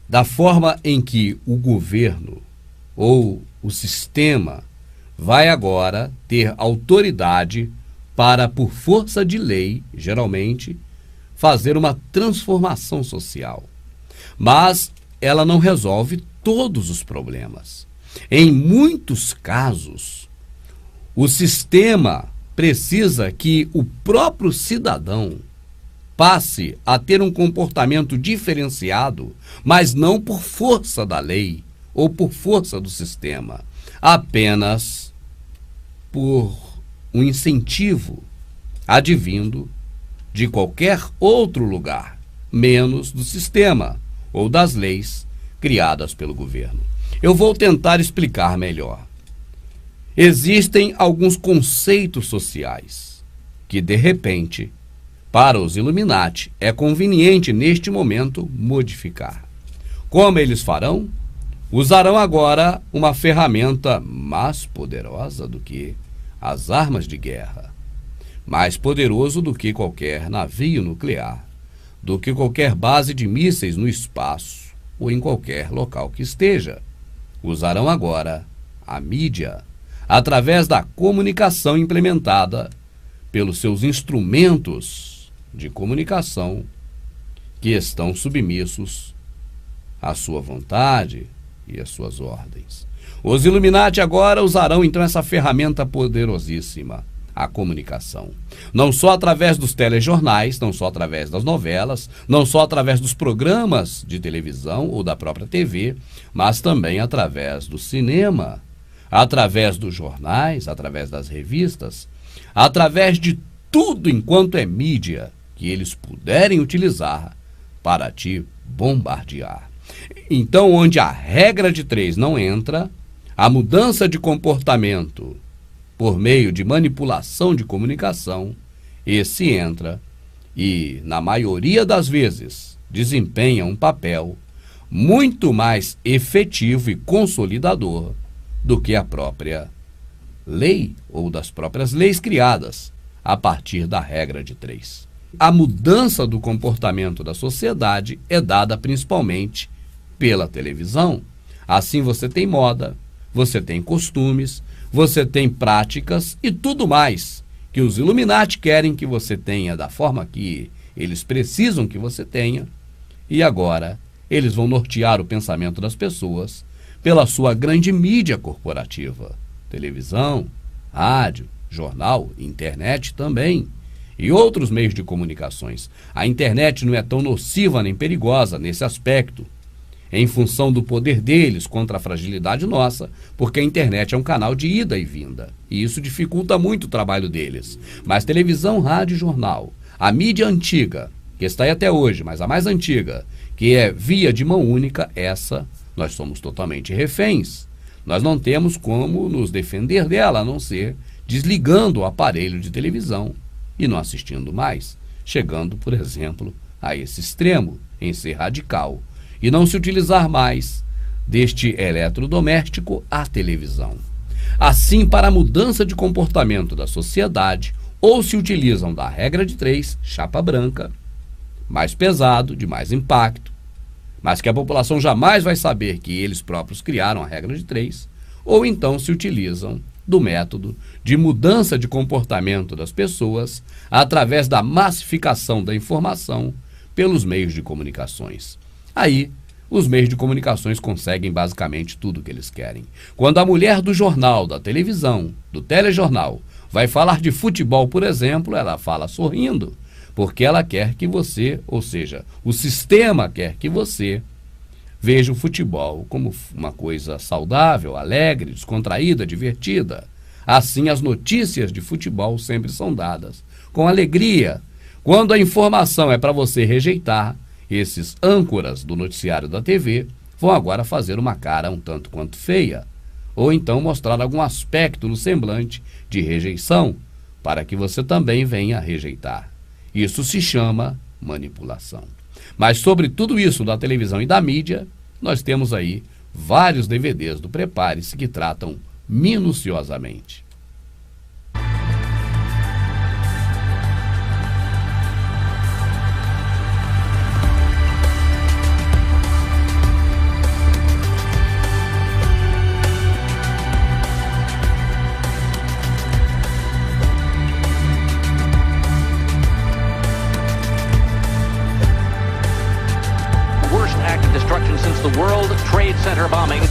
da forma em que o governo ou o sistema vai agora ter autoridade para, por força de lei, geralmente, fazer uma transformação social. Mas ela não resolve todos os problemas. Em muitos casos, o sistema precisa que o próprio cidadão passe a ter um comportamento diferenciado, mas não por força da lei ou por força do sistema, apenas por um incentivo advindo de qualquer outro lugar, menos do sistema ou das leis criadas pelo governo. Eu vou tentar explicar melhor. Existem alguns conceitos sociais que, de repente, para os Illuminati, é conveniente neste momento modificar. Como eles farão? Usarão agora uma ferramenta mais poderosa do que as armas de guerra, mais poderoso do que qualquer navio nuclear, do que qualquer base de mísseis no espaço ou em qualquer local que esteja. Usarão agora a mídia, através da comunicação implementada pelos seus instrumentos de comunicação que estão submissos à sua vontade e às suas ordens. Os Illuminati agora usarão então essa ferramenta poderosíssima, a comunicação. Não só através dos telejornais, não só através das novelas, não só através dos programas de televisão ou da própria TV, mas também através do cinema, através dos jornais, através das revistas, através de tudo enquanto é mídia que eles puderem utilizar para te bombardear. Então, onde a regra de 3 não entra, a mudança de comportamento por meio de manipulação de comunicação, esse entra e, na maioria das vezes, desempenha um papel muito mais efetivo e consolidador do que a própria lei ou das próprias leis criadas a partir da regra de 3. A mudança do comportamento da sociedade é dada principalmente pela televisão. Assim você tem moda, você tem costumes, você tem práticas e tudo mais que os Illuminati querem que você tenha da forma que eles precisam que você tenha, e agora eles vão nortear o pensamento das pessoas pela sua grande mídia corporativa, televisão, rádio, jornal, internet também, e outros meios de comunicações. A internet não é tão nociva nem perigosa nesse aspecto, em função do poder deles contra a fragilidade nossa, porque a internet é um canal de ida e vinda, e isso dificulta muito o trabalho deles. Mas televisão, rádio e jornal, a mídia antiga, que está aí até hoje, mas a mais antiga, que é via de mão única, essa nós somos totalmente reféns. Nós não temos como nos defender dela, a não ser desligando o aparelho de televisão e não assistindo mais, chegando, por exemplo, a esse extremo, em ser radical, e não se utilizar mais deste eletrodoméstico, a televisão. Assim, para a mudança de comportamento da sociedade, ou se utilizam da regra de 3, chapa branca, mais pesado, de mais impacto, mas que a população jamais vai saber que eles próprios criaram a regra de 3, ou então se utilizam do método de mudança de comportamento das pessoas através da massificação da informação pelos meios de comunicações. Aí, os meios de comunicações conseguem basicamente tudo o que eles querem. Quando a mulher do jornal, da televisão, do telejornal, vai falar de futebol, por exemplo, ela fala sorrindo, porque ela quer que você, ou seja, o sistema quer que você veja o futebol como uma coisa saudável, alegre, descontraída, divertida. Assim, as notícias de futebol sempre são dadas com alegria. Quando a informação é para você rejeitar, esses âncoras do noticiário da TV vão agora fazer uma cara um tanto quanto feia, ou então mostrar algum aspecto no semblante de rejeição, para que você também venha a rejeitar. Isso se chama manipulação. Mas sobre tudo isso da televisão e da mídia, nós temos aí vários DVDs do Prepare-se que tratam minuciosamente. Since the World Trade Center bombing.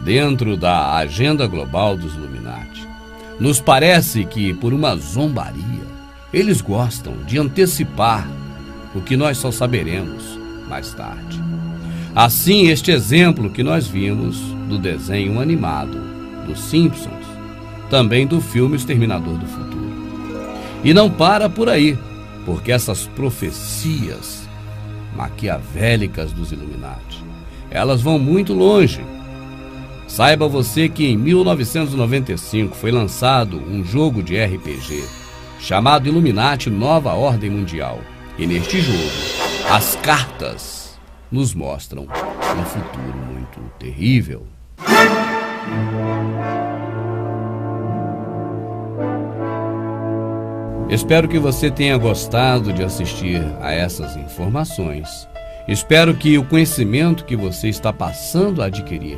Dentro da agenda global dos Illuminati, nos parece que, por uma zombaria, eles gostam de antecipar o que nós só saberemos mais tarde. Assim, este exemplo que nós vimos do desenho animado dos Simpsons, também do filme Exterminador do Futuro. E não para por aí, porque essas profecias maquiavélicas dos Illuminati, elas vão muito longe. Saiba você que em 1995 foi lançado um jogo de RPG chamado Illuminati Nova Ordem Mundial. E neste jogo, as cartas nos mostram um futuro muito terrível. Espero que você tenha gostado de assistir a essas informações. Espero que o conhecimento que você está passando a adquirir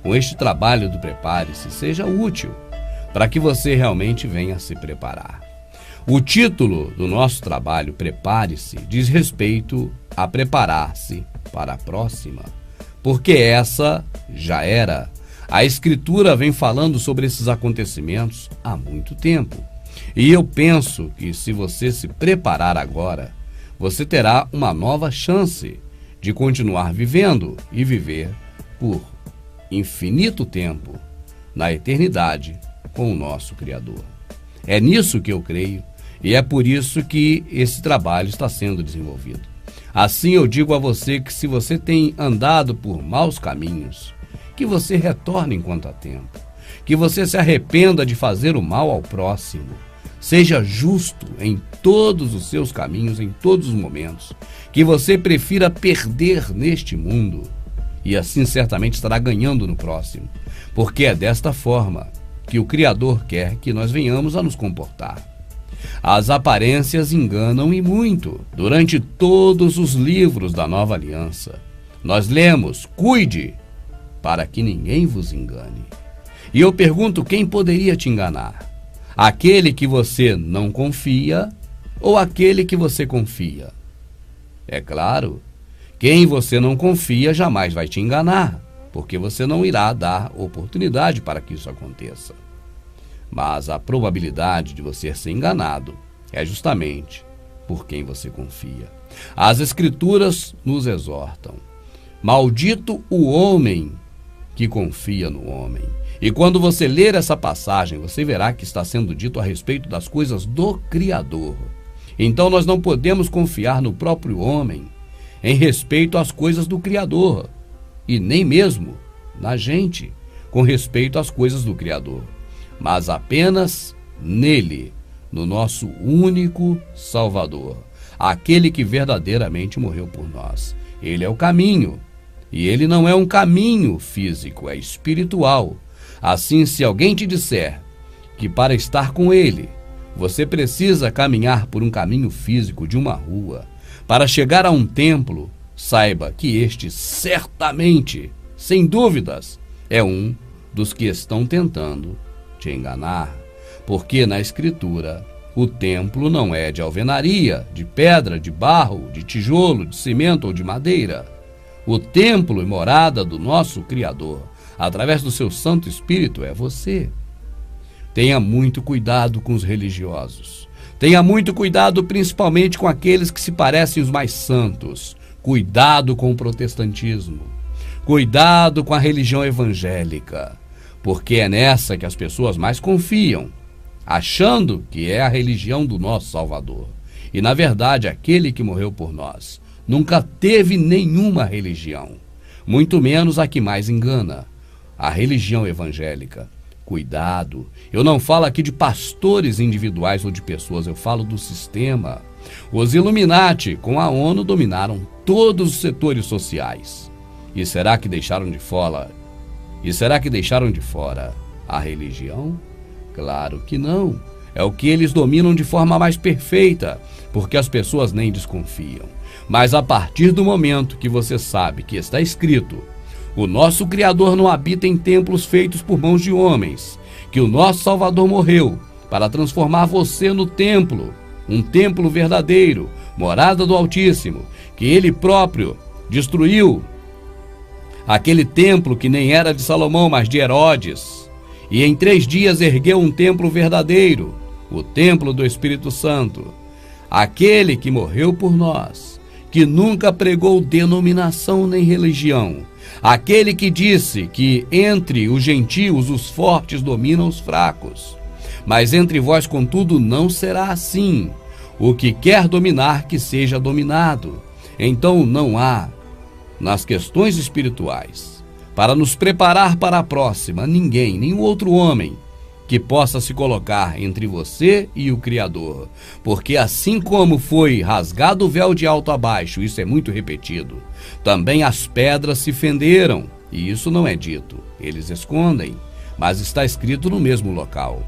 com este trabalho do Prepare-se seja útil para que você realmente venha a se preparar. O título do nosso trabalho, Prepare-se, diz respeito a preparar-se para a próxima, porque essa já era. A Escritura vem falando sobre esses acontecimentos há muito tempo. E eu penso que se você se preparar agora, você terá uma nova chance de continuar vivendo e viver por infinito tempo na eternidade com o nosso Criador. É nisso que eu creio e é por isso que esse trabalho está sendo desenvolvido. Assim eu digo a você que se você tem andado por maus caminhos, que você retorne enquanto há tempo, que você se arrependa de fazer o mal ao próximo, seja justo em todos os seus caminhos, em todos os momentos, que você prefira perder neste mundo e assim certamente estará ganhando no próximo, porque é desta forma que o Criador quer que nós venhamos a nos comportar. As aparências enganam e muito. Durante todos os livros da Nova Aliança, nós lemos: cuide para que ninguém vos engane. E eu pergunto, quem poderia te enganar? Aquele que você não confia ou aquele que você confia? É claro, quem você não confia jamais vai te enganar, porque você não irá dar oportunidade para que isso aconteça. Mas a probabilidade de você ser enganado é justamente por quem você confia. As Escrituras nos exortam: maldito o homem que confia no homem. E quando você ler essa passagem, você verá que está sendo dito a respeito das coisas do Criador. Então nós não podemos confiar no próprio homem em respeito às coisas do Criador, e nem mesmo na gente com respeito às coisas do Criador, mas apenas nele, no nosso único Salvador, aquele que verdadeiramente morreu por nós. Ele é o caminho, e ele não é um caminho físico, é espiritual. Assim, se alguém te disser que para estar com ele, você precisa caminhar por um caminho físico de uma rua, para chegar a um templo, saiba que este certamente, sem dúvidas, é um dos que estão tentando te enganar, porque na Escritura o templo não é de alvenaria, de pedra, de barro, de tijolo, de cimento ou de madeira. O templo e morada do nosso Criador, através do seu Santo Espírito, é você. Tenha muito cuidado com os religiosos. Tenha muito cuidado principalmente com aqueles que se parecem os mais santos. Cuidado com o protestantismo. Cuidado com a religião evangélica, porque é nessa que as pessoas mais confiam, achando que é a religião do nosso Salvador. E, na verdade, aquele que morreu por nós nunca teve nenhuma religião, muito menos a que mais engana, a religião evangélica. Cuidado, eu não falo aqui de pastores individuais ou de pessoas, eu falo do sistema. Os Illuminati, com a ONU, dominaram todos os setores sociais. E será que deixaram de fora? A religião? Claro que não. É o que eles dominam de forma mais perfeita, porque as pessoas nem desconfiam. Mas a partir do momento que você sabe que está escrito: o nosso Criador não habita em templos feitos por mãos de homens, que o nosso Salvador morreu para transformar você no templo, um templo verdadeiro, morada do Altíssimo, que ele próprio destruiu aquele templo que nem era de Salomão, mas de Herodes, e em 3 dias ergueu um templo verdadeiro, o templo do Espírito Santo. Aquele que morreu por nós, que nunca pregou denominação nem religião, aquele que disse que entre os gentios os fortes dominam os fracos, mas entre vós, contudo, não será assim. O que quer dominar, que seja dominado. Então não há, nas questões espirituais, para nos preparar para a próxima, ninguém, nenhum outro homem, que possa se colocar entre você e o Criador. Porque assim como foi rasgado o véu de alto a baixo, isso é muito repetido, também as pedras se fenderam, e isso não é dito, eles escondem, mas está escrito no mesmo local.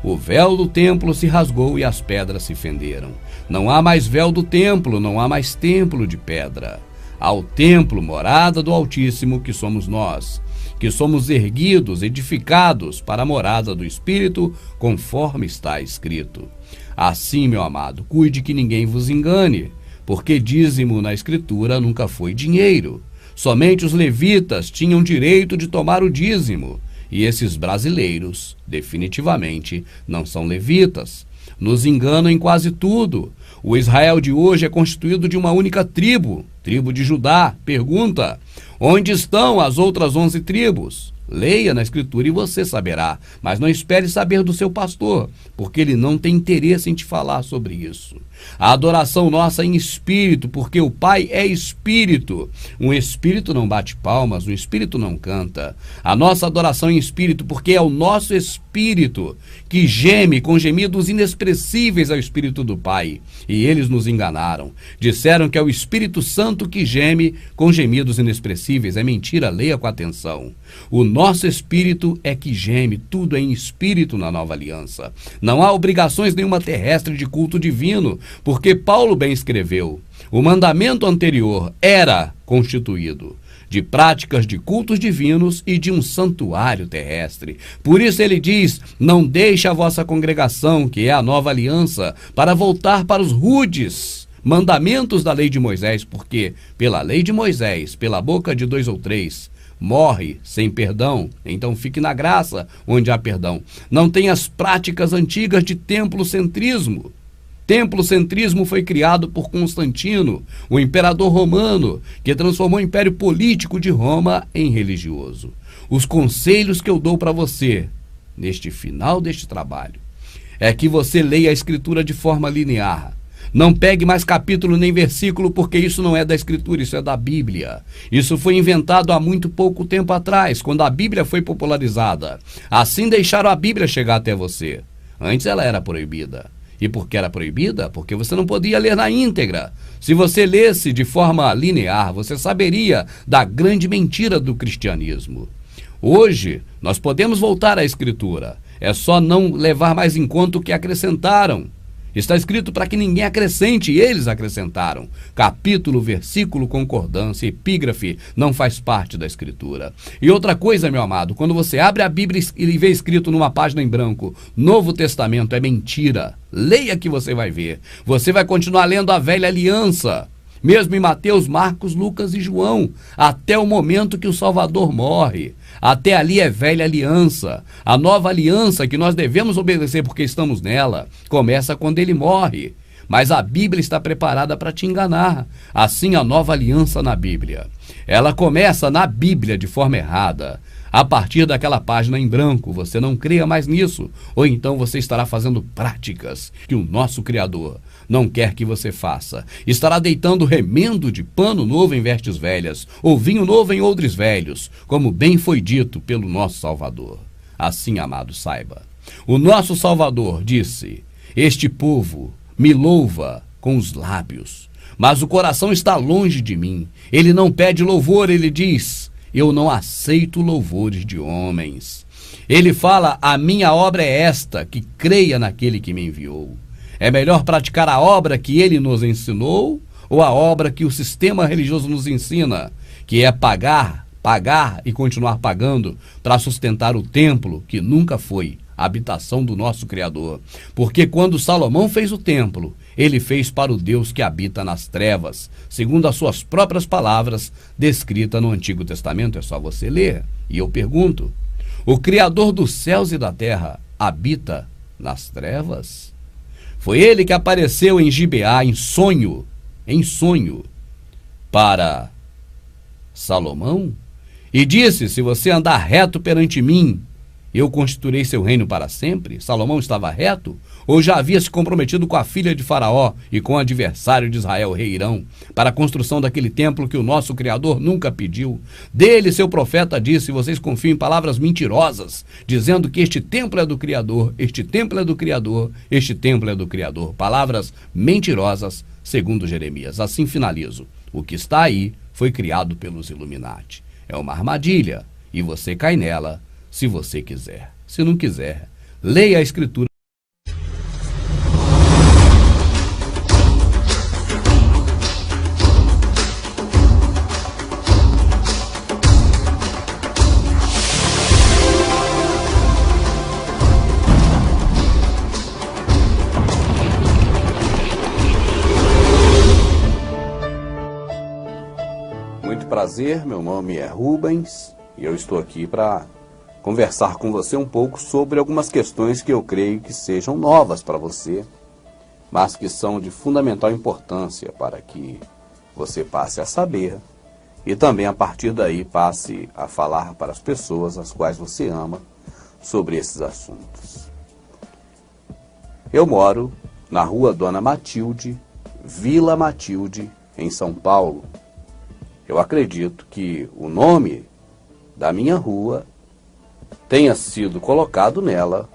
O véu do templo se rasgou e as pedras se fenderam. Não há mais véu do templo, não há mais templo de pedra. Há o templo, morada do Altíssimo, que somos nós, que somos erguidos, edificados para a morada do Espírito, conforme está escrito. Assim, meu amado, cuide que ninguém vos engane, porque dízimo na Escritura nunca foi dinheiro. Somente os levitas tinham direito de tomar o dízimo, e esses brasileiros, definitivamente, não são levitas. Nos enganam em quase tudo. O Israel de hoje é constituído de uma única tribo, Tribo de Judá, pergunta: onde estão as outras 11 tribos? Leia na Escritura e você saberá, mas não espere saber do seu pastor, porque ele não tem interesse em te falar sobre isso. A adoração nossa é em espírito, porque o Pai é espírito. Um espírito não bate palmas, um espírito não canta. A nossa adoração é em espírito, porque é o nosso espírito que geme com gemidos inexpressíveis ao Espírito do Pai. E eles nos enganaram. Disseram que é o Espírito Santo que geme com gemidos inexpressíveis. É mentira, leia com atenção. O nosso espírito é que geme, tudo é em espírito na nova aliança. Não há obrigações nenhuma terrestre de culto divino, porque Paulo bem escreveu: o mandamento anterior era constituído de práticas de cultos divinos e de um santuário terrestre. Por isso ele diz: não deixe a vossa congregação, que é a nova aliança, para voltar para os rudes mandamentos da lei de Moisés, porque pela lei de Moisés, pela boca de 2 ou 3, morre sem perdão. Então fique na graça onde há perdão. Não tem as práticas antigas de templocentrismo. Templocentrismo foi criado por Constantino, o imperador romano, que transformou o império político de Roma em religioso. Os conselhos que eu dou para você, neste final deste trabalho, é que você leia a Escritura de forma linear. Não pegue mais capítulo nem versículo, porque isso não é da Escritura, isso é da Bíblia. Isso foi inventado há muito pouco tempo atrás, quando a Bíblia foi popularizada. Assim deixaram a Bíblia chegar até você. Antes ela era proibida. E por que era proibida? Porque você não podia ler na íntegra. Se você lesse de forma linear, você saberia da grande mentira do cristianismo. Hoje, nós podemos voltar à Escritura. É só não levar mais em conta o que acrescentaram. Está escrito para que ninguém acrescente, e eles acrescentaram. Capítulo, versículo, concordância, epígrafe não faz parte da Escritura. E outra coisa, meu amado, quando você abre a Bíblia e vê escrito numa página em branco, Novo Testamento, é mentira. Leia que você vai ver. Você vai continuar lendo a Velha Aliança, mesmo em Mateus, Marcos, Lucas e João, até o momento que o Salvador morre. Até ali é Velha Aliança. A Nova Aliança, que nós devemos obedecer porque estamos nela, começa quando ele morre. Mas a Bíblia está preparada para te enganar. Assim, a Nova Aliança na Bíblia. Ela começa na Bíblia de forma errada. A partir daquela página em branco, você não creia mais nisso. Ou então você estará fazendo práticas que o nosso Criador não quer que você faça. Estará deitando remendo de pano novo em vestes velhas, ou vinho novo em odres velhos, como bem foi dito pelo nosso Salvador. Assim, amado, saiba. O nosso Salvador disse: este povo me louva com os lábios, mas o coração está longe de mim. Ele não pede louvor, ele diz: eu não aceito louvores de homens. Ele fala: a minha obra é esta, que creia naquele que me enviou. É melhor praticar a obra que ele nos ensinou ou a obra que o sistema religioso nos ensina, que é pagar e continuar pagando para sustentar o templo, que nunca foi a habitação do nosso Criador? Porque quando Salomão fez o templo, ele fez para o Deus que habita nas trevas, segundo as suas próprias palavras, descrita no Antigo Testamento. É só você ler. E eu pergunto: o Criador dos céus e da terra habita nas trevas? Foi ele que apareceu em Gibeá em sonho, para Salomão, e disse: se você andar reto perante mim, eu constituirei seu reino para sempre. Salomão estava reto? Ou já havia se comprometido com a filha de Faraó e com o adversário de Israel, o rei Irão, para a construção daquele templo que o nosso Criador nunca pediu? Dele, seu profeta disse: vocês confiam em palavras mentirosas, dizendo que este templo é do Criador, este templo é do Criador, este templo é do Criador. Palavras mentirosas, segundo Jeremias. Assim finalizo. O que está aí foi criado pelos Illuminati. É uma armadilha, e você cai nela se você quiser. Se não quiser, leia a Escritura. Muito prazer, meu nome é Rubens e eu estou aqui para conversar com você um pouco sobre algumas questões que eu creio que sejam novas para você, mas que são de fundamental importância para que você passe a saber e também a partir daí passe a falar para as pessoas as quais você ama sobre esses assuntos. Eu moro na Rua Dona Matilde, Vila Matilde, em São Paulo. Eu acredito que o nome da minha rua tenha sido colocado nela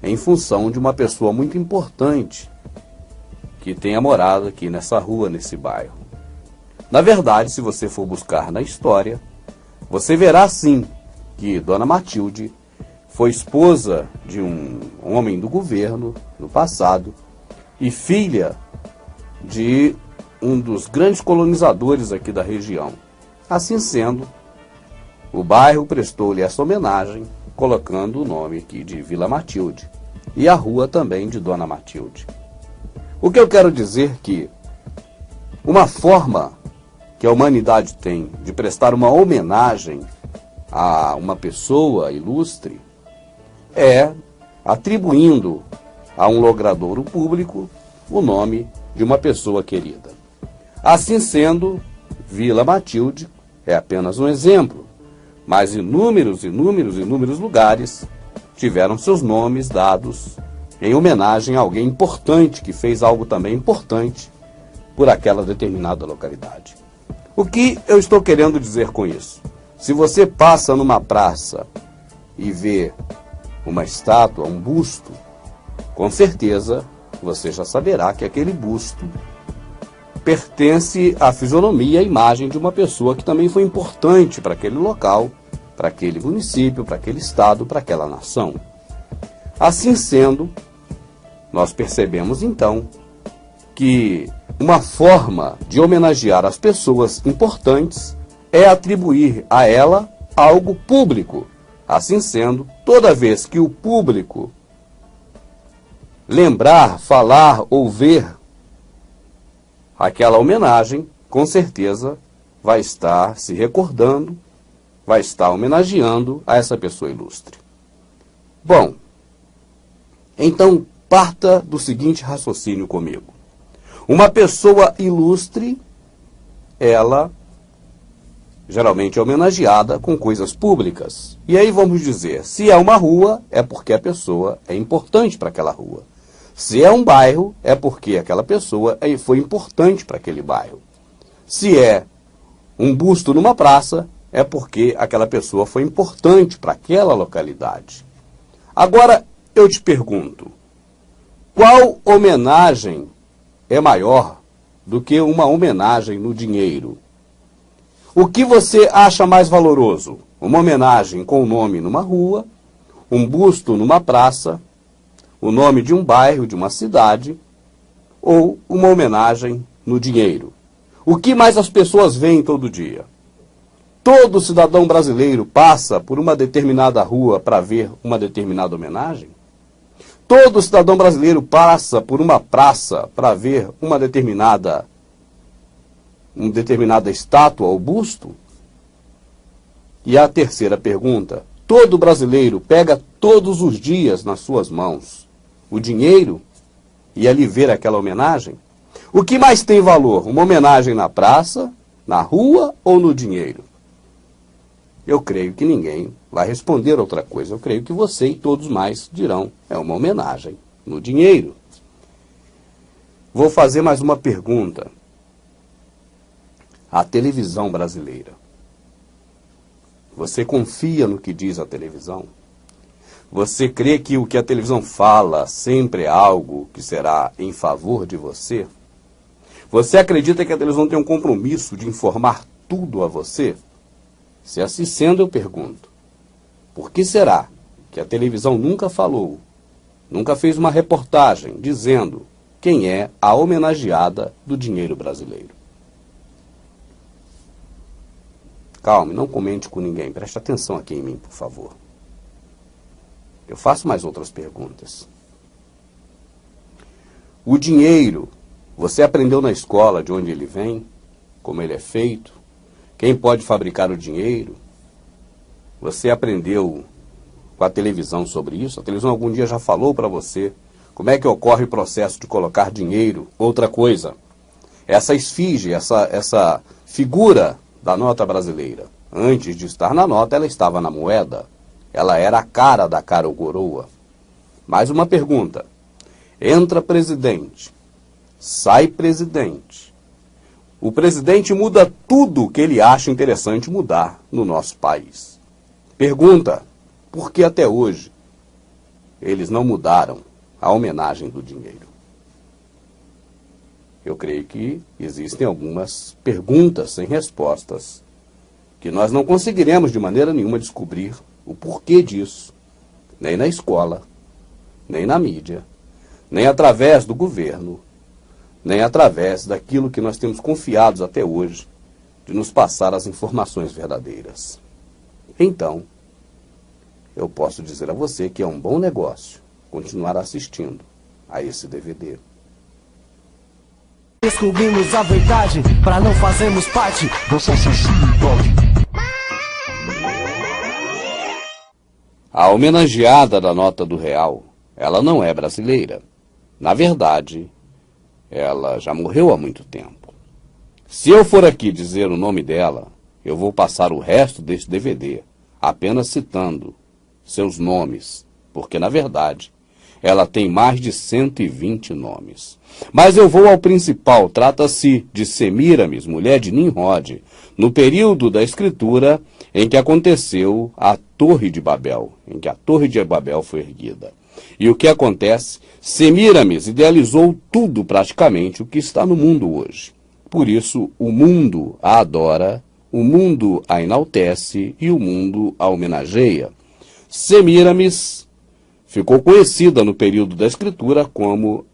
em função de uma pessoa muito importante que tenha morado aqui nessa rua, nesse bairro. Na verdade, se você for buscar na história, você verá sim que Dona Matilde foi esposa de um homem do governo no passado e filha de um dos grandes colonizadores aqui da região. Assim sendo, o bairro prestou-lhe essa homenagem, colocando o nome aqui de Vila Matilde e a rua também de Dona Matilde. O que eu quero dizer que uma forma que a humanidade tem de prestar uma homenagem a uma pessoa ilustre é atribuindo a um logradouro público o nome de uma pessoa querida. Assim sendo, Vila Matilde é apenas um exemplo, mas inúmeros lugares tiveram seus nomes dados em homenagem a alguém importante que fez algo também importante por aquela determinada localidade. O que eu estou querendo dizer com isso? Se você passa numa praça e vê uma estátua, um busto, com certeza você já saberá que aquele busto pertence à fisionomia, à imagem de uma pessoa que também foi importante para aquele local, para aquele município, para aquele estado, para aquela nação. Assim sendo, nós percebemos então que uma forma de homenagear as pessoas importantes é atribuir a ela algo público. Assim sendo, toda vez que o público lembrar, falar ou ver aquela homenagem, com certeza vai estar se recordando, vai estar homenageando a essa pessoa ilustre. Bom, então parta do seguinte raciocínio comigo. Uma pessoa ilustre, ela geralmente é homenageada com coisas públicas. E aí vamos dizer, se é uma rua, é porque a pessoa é importante para aquela rua. Se é um bairro, é porque aquela pessoa foi importante para aquele bairro. Se é um busto numa praça, é porque aquela pessoa foi importante para aquela localidade. Agora, eu te pergunto, qual homenagem é maior do que uma homenagem no dinheiro? O que você acha mais valoroso? Uma homenagem com o nome numa rua, um busto numa praça, o nome de um bairro, de uma cidade, ou uma homenagem no dinheiro? O que mais as pessoas veem todo dia? Todo cidadão brasileiro passa por uma determinada rua para ver uma determinada homenagem? Todo cidadão brasileiro passa por uma praça para ver uma determinada estátua ou busto? E a terceira pergunta, todo brasileiro pega todos os dias nas suas mãos o dinheiro e ali ver aquela homenagem? O que mais tem valor? Uma homenagem na praça, na rua ou no dinheiro? Eu creio que ninguém vai responder outra coisa. Eu creio que você e todos mais dirão, é uma homenagem no dinheiro. Vou fazer mais uma pergunta. A televisão brasileira. Você confia no que diz a televisão? Você crê que o que a televisão fala sempre é algo que será em favor de você? Você acredita que a televisão tem um compromisso de informar tudo a você? Se assim sendo, eu pergunto, por que será que a televisão nunca falou, nunca fez uma reportagem dizendo quem é a homenageada do dinheiro brasileiro? Calme, não comente com ninguém, preste atenção aqui em mim, por favor. Eu faço mais outras perguntas. O dinheiro, você aprendeu na escola de onde ele vem, como ele é feito, quem pode fabricar o dinheiro? Você aprendeu com a televisão sobre isso? A televisão algum dia já falou para você como é que ocorre o processo de colocar dinheiro? Outra coisa, essa esfinge, essa figura da nota brasileira. Antes de estar na nota, ela estava na moeda. Ela era a cara da cara ou coroa. Mais uma pergunta. Entra presidente, sai presidente. O presidente muda tudo o que ele acha interessante mudar no nosso país. Pergunta, por que até hoje eles não mudaram a homenagem do dinheiro? Eu creio que existem algumas perguntas sem respostas que nós não conseguiremos de maneira nenhuma descobrir o porquê disso, nem na escola, nem na mídia, nem através do governo, nem através daquilo que nós temos confiados até hoje de nos passar as informações verdadeiras. Então, eu posso dizer a você que é um bom negócio continuar assistindo a esse DVD. Descobrimos a verdade, para não fazermos parte dessa sociedade. A homenageada da nota do real, ela não é brasileira. Na verdade, ela já morreu há muito tempo. Se eu for aqui dizer o nome dela, eu vou passar o resto desse DVD apenas citando seus nomes, porque, na verdade, ela tem mais de 120 nomes. Mas eu vou ao principal. Trata-se de Semíramis, mulher de Nimrod, no período da escritura em que aconteceu a Torre de Babel, em que a Torre de Babel foi erguida. E o que acontece? Semíramis idealizou tudo praticamente o que está no mundo hoje. Por isso, o mundo a adora, o mundo a enaltece e o mundo a homenageia. Semíramis ficou conhecida no período da escritura como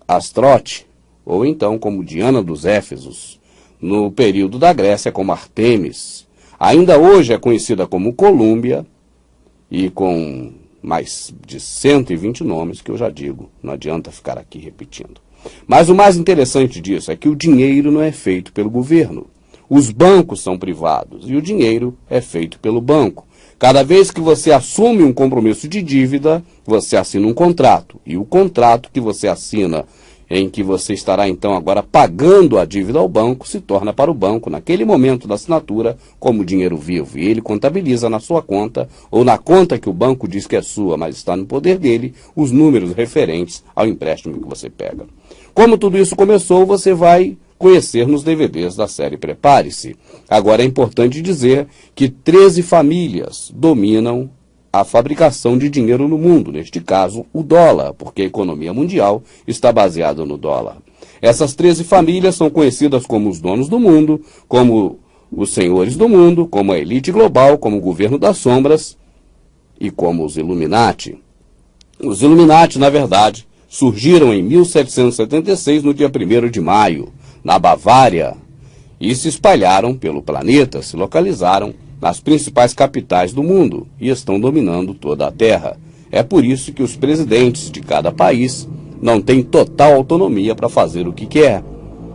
Astrote, ou então como Diana dos Éfesos, no período da Grécia como Artemis. Ainda hoje é conhecida como Colúmbia e com mais de 120 nomes que eu já digo, não adianta ficar aqui repetindo. Mas o mais interessante disso é que o dinheiro não é feito pelo governo. Os bancos são privados e o dinheiro é feito pelo banco. Cada vez que você assume um compromisso de dívida, você assina um contrato. E o contrato que você assina, em que você estará então agora pagando a dívida ao banco, se torna para o banco, naquele momento da assinatura, como dinheiro vivo. E ele contabiliza na sua conta, ou na conta que o banco diz que é sua, mas está no poder dele, os números referentes ao empréstimo que você pega. Como tudo isso começou, você vai conhecer nos DVDs da série Prepare-se. Agora é importante dizer que 13 famílias dominam a fabricação de dinheiro no mundo, neste caso o dólar, porque a economia mundial está baseada no dólar. Essas 13 famílias são conhecidas como os donos do mundo, como os senhores do mundo, como a elite global, como o governo das sombras e como os Illuminati. Os Illuminati, na verdade, surgiram em 1776, no dia 1º de maio, na Bavária, e se espalharam pelo planeta, se localizaram nas principais capitais do mundo e estão dominando toda a Terra. É por isso que os presidentes de cada país não têm total autonomia para fazer o que quer.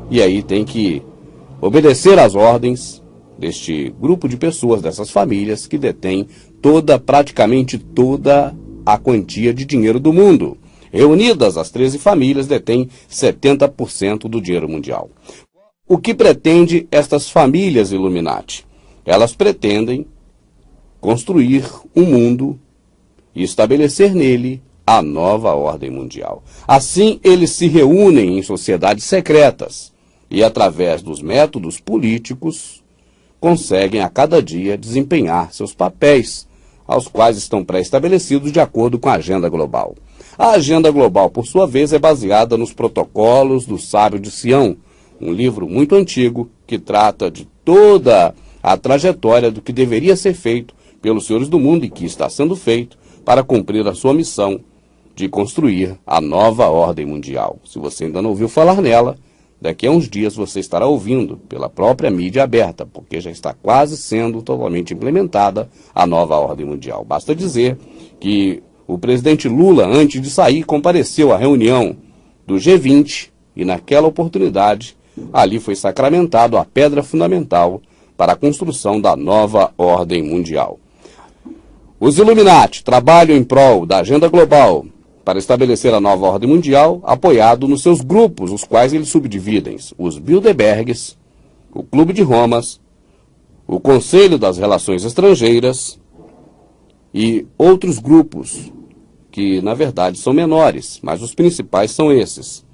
E aí tem que obedecer às ordens deste grupo de pessoas, dessas famílias que detêm praticamente toda a quantia de dinheiro do mundo. Reunidas, as 13 famílias detêm 70% do dinheiro mundial. O que pretende estas famílias Illuminati? Elas pretendem construir um mundo e estabelecer nele a nova ordem mundial. Assim, eles se reúnem em sociedades secretas e, através dos métodos políticos, conseguem a cada dia desempenhar seus papéis, aos quais estão pré-estabelecidos de acordo com a agenda global. A agenda global, por sua vez, é baseada nos protocolos do Sábio de Sião, um livro muito antigo que trata de toda a trajetória do que deveria ser feito pelos senhores do mundo e que está sendo feito para cumprir a sua missão de construir a nova ordem mundial. Se você ainda não ouviu falar nela, daqui a uns dias você estará ouvindo pela própria mídia aberta, porque já está quase sendo totalmente implementada a nova ordem mundial. Basta dizer que o presidente Lula, antes de sair, compareceu à reunião do G20 e, naquela oportunidade, ali foi sacramentado a pedra fundamental para a construção da nova ordem mundial. Os Illuminati trabalham em prol da agenda global para estabelecer a nova ordem mundial, apoiado nos seus grupos, os quais eles subdividem: os Bilderbergs, o Clube de Romas, o Conselho das Relações Estrangeiras e outros grupos que, na verdade, são menores, mas os principais são esses.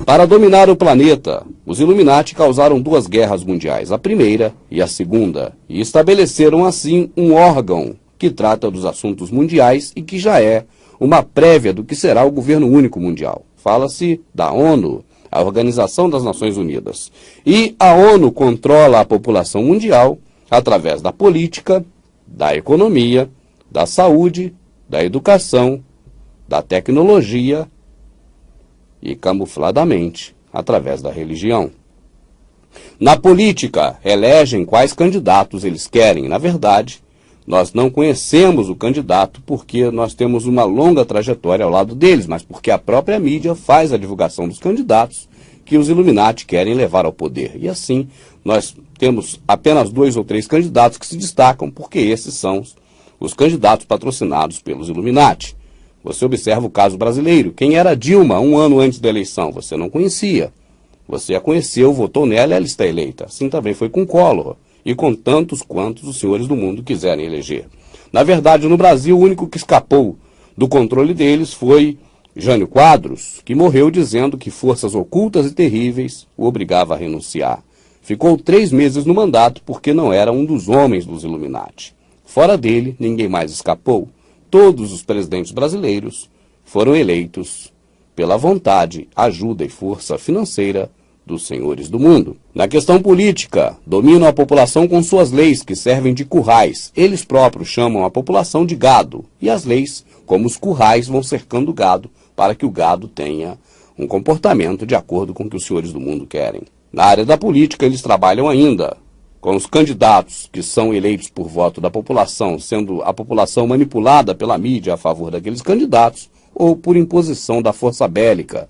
Para dominar o planeta, os Illuminati causaram 2 guerras mundiais, a primeira e a segunda, e estabeleceram assim um órgão que trata dos assuntos mundiais e que já é uma prévia do que será o governo único mundial. Fala-se da ONU, a Organização das Nações Unidas. E a ONU controla a população mundial através da política, da economia, da saúde, da educação, da tecnologia e, camufladamente, através da religião. Na política, elegem quais candidatos eles querem. Na verdade, nós não conhecemos o candidato porque nós temos uma longa trajetória ao lado deles, mas porque a própria mídia faz a divulgação dos candidatos que os Illuminati querem levar ao poder. E assim, nós temos apenas 2 ou 3 candidatos que se destacam, porque esses são os candidatos patrocinados pelos Illuminati. Você observa o caso brasileiro. Quem era Dilma 1 ano antes da eleição? Você não conhecia. Você a conheceu, votou nela e ela está eleita. Assim também foi com Collor e com tantos quantos os senhores do mundo quiserem eleger. Na verdade, no Brasil, o único que escapou do controle deles foi Jânio Quadros, que morreu dizendo que forças ocultas e terríveis o obrigava a renunciar. Ficou 3 meses no mandato porque não era um dos homens dos Illuminati. Fora dele, ninguém mais escapou. Todos os presidentes brasileiros foram eleitos pela vontade, ajuda e força financeira dos senhores do mundo. Na questão política, dominam a população com suas leis, que servem de currais. Eles próprios chamam a população de gado. E as leis, como os currais, vão cercando o gado para que o gado tenha um comportamento de acordo com o que os senhores do mundo querem. Na área da política, eles trabalham ainda com os candidatos que são eleitos por voto da população, sendo a população manipulada pela mídia a favor daqueles candidatos, ou por imposição da força bélica,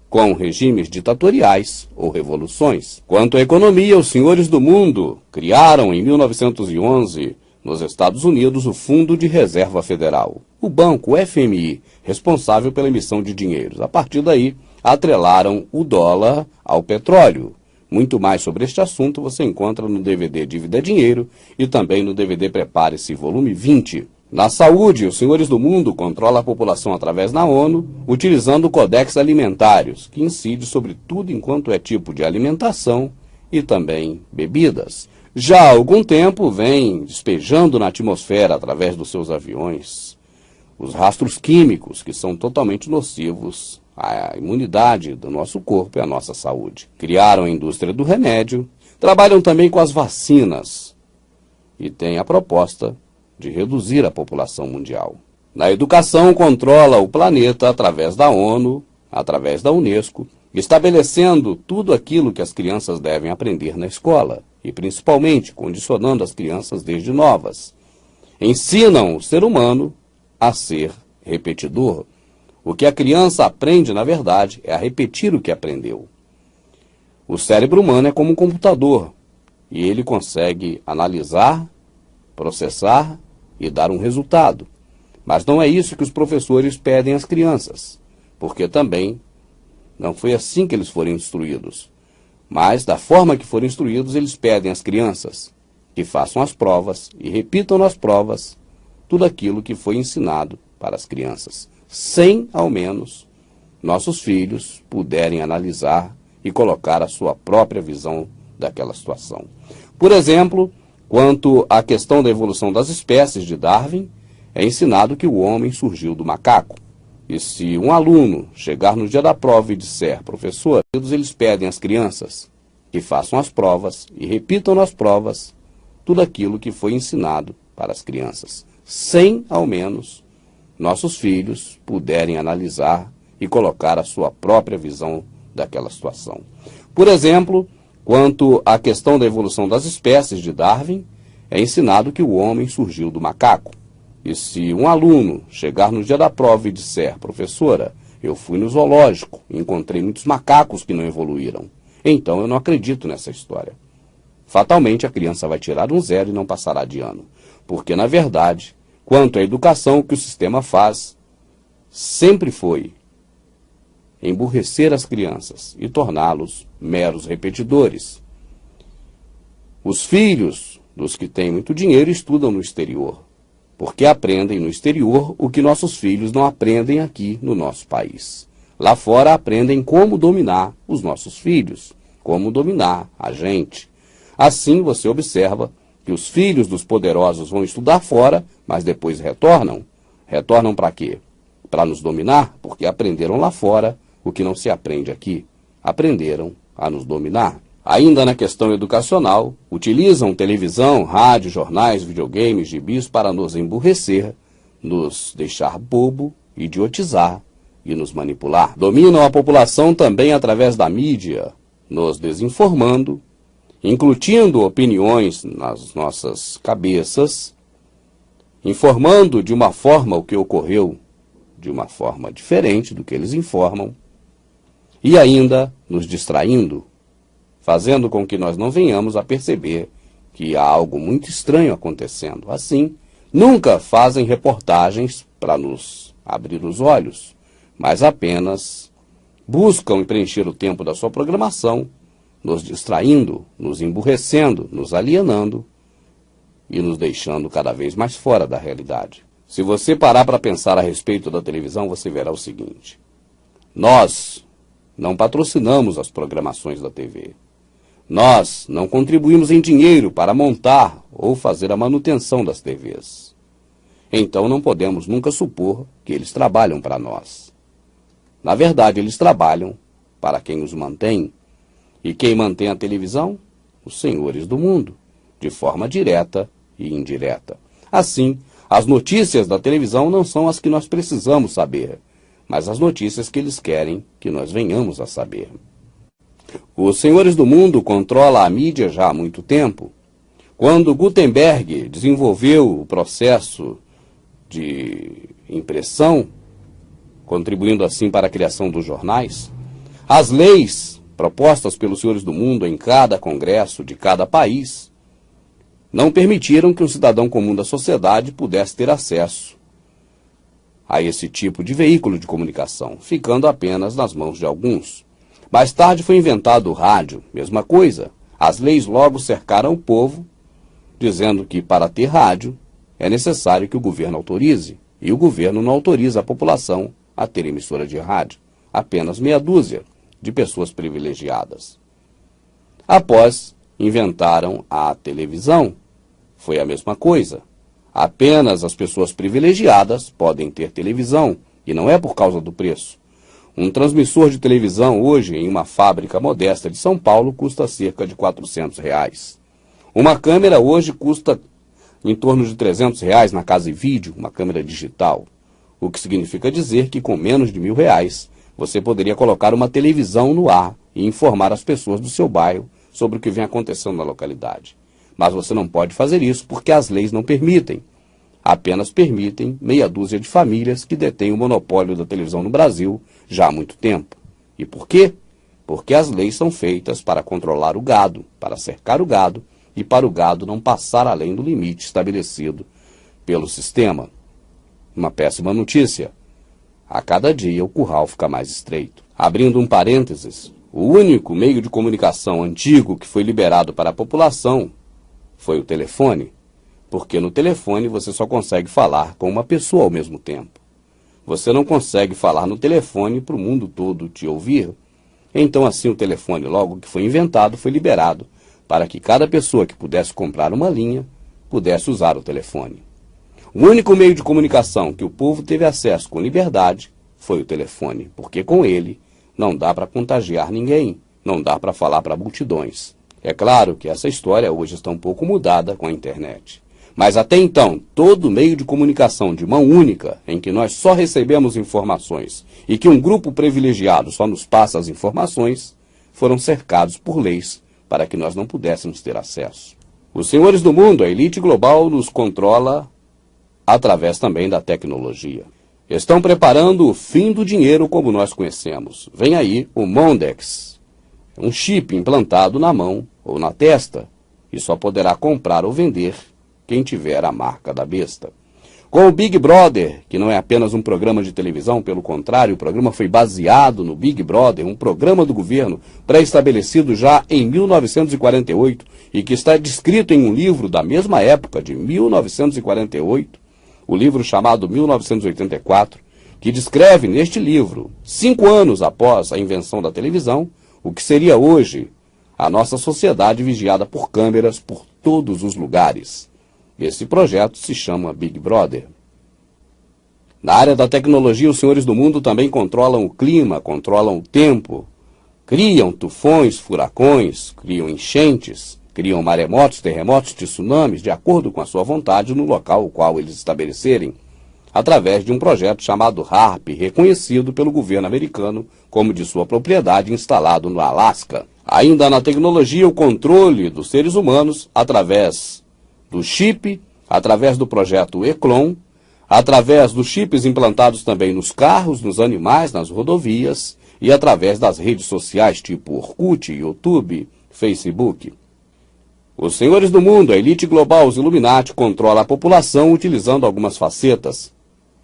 com regimes ditatoriais ou revoluções. Quanto à economia, os senhores do mundo criaram em 1911, nos Estados Unidos, o Fundo de Reserva Federal, o banco FMI, responsável pela emissão de dinheiros. A partir daí, atrelaram o dólar ao petróleo. Muito mais sobre este assunto você encontra no DVD Dívida é Dinheiro e também no DVD Prepare-se, volume 20. Na saúde, os senhores do mundo controlam a população através da ONU, utilizando o Codex Alimentários, que incide sobre tudo enquanto é tipo de alimentação e também bebidas. Já há algum tempo vem despejando na atmosfera, através dos seus aviões, os rastros químicos que são totalmente nocivos à imunidade do nosso corpo e à nossa saúde. Criaram a indústria do remédio, trabalham também com as vacinas e têm a proposta de reduzir a população mundial. Na educação, controla o planeta através da ONU, através da Unesco, estabelecendo tudo aquilo que as crianças devem aprender na escola e, principalmente, condicionando as crianças desde novas. Ensinam o ser humano a ser repetidor. O que a criança aprende, na verdade, é a repetir o que aprendeu. O cérebro humano é como um computador e ele consegue analisar, processar e dar um resultado. Mas não é isso que os professores pedem às crianças, porque também não foi assim que eles foram instruídos. Mas, da forma que foram instruídos, eles pedem às crianças que façam as provas e repitam nas provas tudo aquilo que foi ensinado para as crianças, sem, ao menos, nossos filhos puderem analisar e colocar a sua própria visão daquela situação. Por exemplo, quanto à questão da evolução das espécies de Darwin, é ensinado que o homem surgiu do macaco. E se um aluno chegar no dia da prova e disser: professor, eles pedem às crianças que façam as provas e repitam nas provas tudo aquilo que foi ensinado para as crianças, sem, ao menos, nossos filhos puderem analisar e colocar a sua própria visão daquela situação. Por exemplo, quanto à questão da evolução das espécies de Darwin, é ensinado que o homem surgiu do macaco. E se um aluno chegar no dia da prova e disser: professora, eu fui no zoológico e encontrei muitos macacos que não evoluíram, então eu não acredito nessa história. fatalmente a criança vai tirar um 0 e não passará de ano. Porque, na verdade, quanto à educação, o que o sistema faz sempre foi emburrecer as crianças e torná-los meros repetidores. Os filhos dos que têm muito dinheiro estudam no exterior, porque aprendem no exterior o que nossos filhos não aprendem aqui no nosso país. Lá fora aprendem como dominar os nossos filhos, como dominar a gente. Assim você observa que os filhos dos poderosos vão estudar fora, mas depois retornam. Retornam para quê? Para nos dominar, porque aprenderam lá fora o que não se aprende aqui. Aprenderam a nos dominar. Ainda na questão educacional, utilizam televisão, rádio, jornais, videogames, gibis para nos emburrecer, nos deixar bobo, idiotizar e nos manipular. Dominam a população também através da mídia, nos desinformando, incutindo opiniões nas nossas cabeças, informando de uma forma o que ocorreu de uma forma diferente do que eles informam, e ainda nos distraindo, fazendo com que nós não venhamos a perceber que há algo muito estranho acontecendo. Assim, nunca fazem reportagens para nos abrir os olhos, mas apenas buscam preencher o tempo da sua programação, nos distraindo, nos emburrecendo, nos alienando e nos deixando cada vez mais fora da realidade. Se você parar para pensar a respeito da televisão, você verá o seguinte: nós não patrocinamos as programações da TV. Nós não contribuímos em dinheiro para montar ou fazer a manutenção das TVs. Então não podemos nunca supor que eles trabalham para nós. Na verdade, eles trabalham para quem os mantém. E quem mantém a televisão? Os senhores do mundo, de forma direta e indireta. Assim, as notícias da televisão não são as que nós precisamos saber, mas as notícias que eles querem que nós venhamos a saber. Os senhores do mundo controlam a mídia já há muito tempo. Quando Gutenberg desenvolveu o processo de impressão, contribuindo assim para a criação dos jornais, as leis propostas pelos senhores do mundo em cada congresso de cada país não permitiram que um cidadão comum da sociedade pudesse ter acesso a esse tipo de veículo de comunicação, ficando apenas nas mãos de alguns. Mais tarde foi inventado o rádio, mesma coisa. As leis logo cercaram o povo, dizendo que para ter rádio é necessário que o governo autorize, e o governo não autoriza a população a ter emissora de rádio, apenas meia dúzia de pessoas privilegiadas. Após, inventaram a televisão. Foi a mesma coisa. Apenas as pessoas privilegiadas podem ter televisão, e não é por causa do preço. Um transmissor de televisão hoje em uma fábrica modesta de São Paulo custa cerca de R$400. Uma câmera hoje custa em torno de R$300 na Casa e Vídeo, uma câmera digital. O que significa dizer que com menos de R$1.000 você poderia colocar uma televisão no ar e informar as pessoas do seu bairro sobre o que vem acontecendo na localidade. Mas você não pode fazer isso porque as leis não permitem. Apenas permitem meia dúzia de famílias que detêm o monopólio da televisão no Brasil já há muito tempo. E por quê? Porque as leis são feitas para controlar o gado, para cercar o gado e para o gado não passar além do limite estabelecido pelo sistema. Uma péssima notícia. A cada dia o curral fica mais estreito. Abrindo um parênteses, o único meio de comunicação antigo que foi liberado para a população foi o telefone, porque no telefone você só consegue falar com uma pessoa ao mesmo tempo. Você não consegue falar no telefone para o mundo todo te ouvir. Então assim o telefone, logo que foi inventado, foi liberado para que cada pessoa que pudesse comprar uma linha pudesse usar o telefone. O único meio de comunicação que o povo teve acesso com liberdade foi o telefone, porque com ele não dá para contagiar ninguém, não dá para falar para multidões. É claro que essa história hoje está um pouco mudada com a internet. Mas até então, todo meio de comunicação de mão única, em que nós só recebemos informações e que um grupo privilegiado só nos passa as informações, foram cercados por leis para que nós não pudéssemos ter acesso. Os senhores do mundo, a elite global, nos controla através também da tecnologia. Estão preparando o fim do dinheiro como nós conhecemos. Vem aí o Mondex, um chip implantado na mão ou na testa, e só poderá comprar ou vender quem tiver a marca da besta. Com o Big Brother, que não é apenas um programa de televisão, pelo contrário, o programa foi baseado no Big Brother, um programa do governo pré-estabelecido já em 1948 e que está descrito em um livro da mesma época, de 1948, o livro chamado 1984, que descreve neste livro, 5 anos após a invenção da televisão, o que seria hoje a nossa sociedade vigiada por câmeras por todos os lugares. Esse projeto se chama Big Brother. Na área da tecnologia, os senhores do mundo também controlam o clima, controlam o tempo, criam tufões, furacões, criam enchentes, criam maremotos, terremotos, tsunamis, de acordo com a sua vontade no local o qual eles estabelecerem, através de um projeto chamado HAARP, reconhecido pelo governo americano como de sua propriedade, instalado no Alasca. Ainda na tecnologia, o controle dos seres humanos através do chip, através do projeto Eclon, através dos chips implantados também nos carros, nos animais, nas rodovias e através das redes sociais tipo Orkut, YouTube, Facebook. Os senhores do mundo, a elite global, os Illuminati, controlam a população utilizando algumas facetas,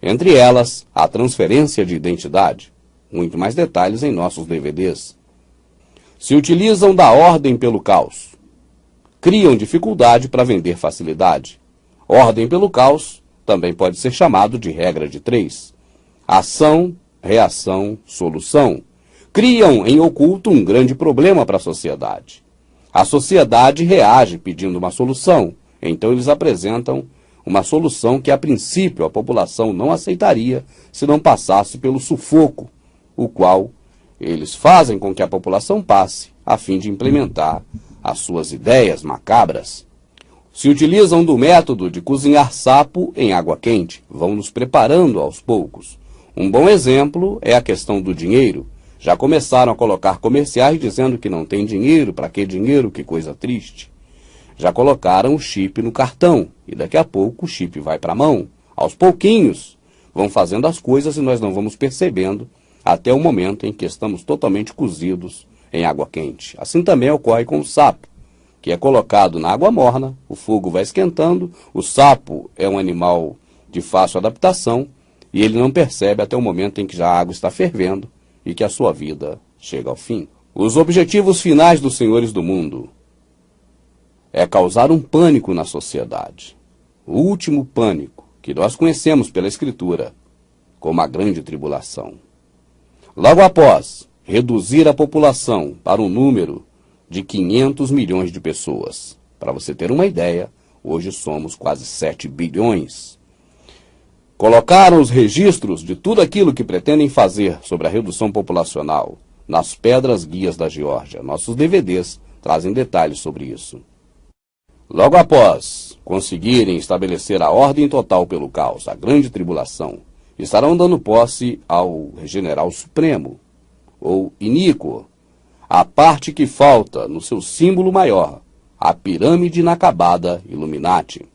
entre elas a transferência de identidade. Muito mais detalhes em nossos DVDs. Se utilizam da ordem pelo caos. Criam dificuldade para vender facilidade. Ordem pelo caos também pode ser chamado de regra de 3. Ação, reação, solução. Criam em oculto um grande problema para a sociedade. A sociedade reage pedindo uma solução, então eles apresentam uma solução que a princípio a população não aceitaria se não passasse pelo sufoco, o qual eles fazem com que a população passe a fim de implementar as suas ideias macabras. Se utilizam do método de cozinhar sapo em água quente, vão nos preparando aos poucos. Um bom exemplo é a questão do dinheiro. Já começaram a colocar comerciais dizendo que não tem dinheiro, para que dinheiro, que coisa triste. Já colocaram o chip no cartão, e daqui a pouco o chip vai para a mão. Aos pouquinhos, vão fazendo as coisas e nós não vamos percebendo até o momento em que estamos totalmente cozidos em água quente. Assim também ocorre com o sapo, que é colocado na água morna, o fogo vai esquentando, o sapo é um animal de fácil adaptação e ele não percebe até o momento em que já a água está fervendo e que a sua vida chega ao fim. Os objetivos finais dos senhores do mundo é causar um pânico na sociedade. O último pânico que nós conhecemos pela Escritura como a grande tribulação. Logo após, reduzir a população para um número de 500 milhões de pessoas. Para você ter uma ideia, hoje somos quase 7 bilhões. Colocaram os registros de tudo aquilo que pretendem fazer sobre a redução populacional nas pedras guias da Geórgia. Nossos DVDs trazem detalhes sobre isso. Logo após conseguirem estabelecer a ordem total pelo caos, a grande tribulação, estarão dando posse ao general supremo, ou iníquo, a parte que falta no seu símbolo maior, a pirâmide inacabada Illuminati.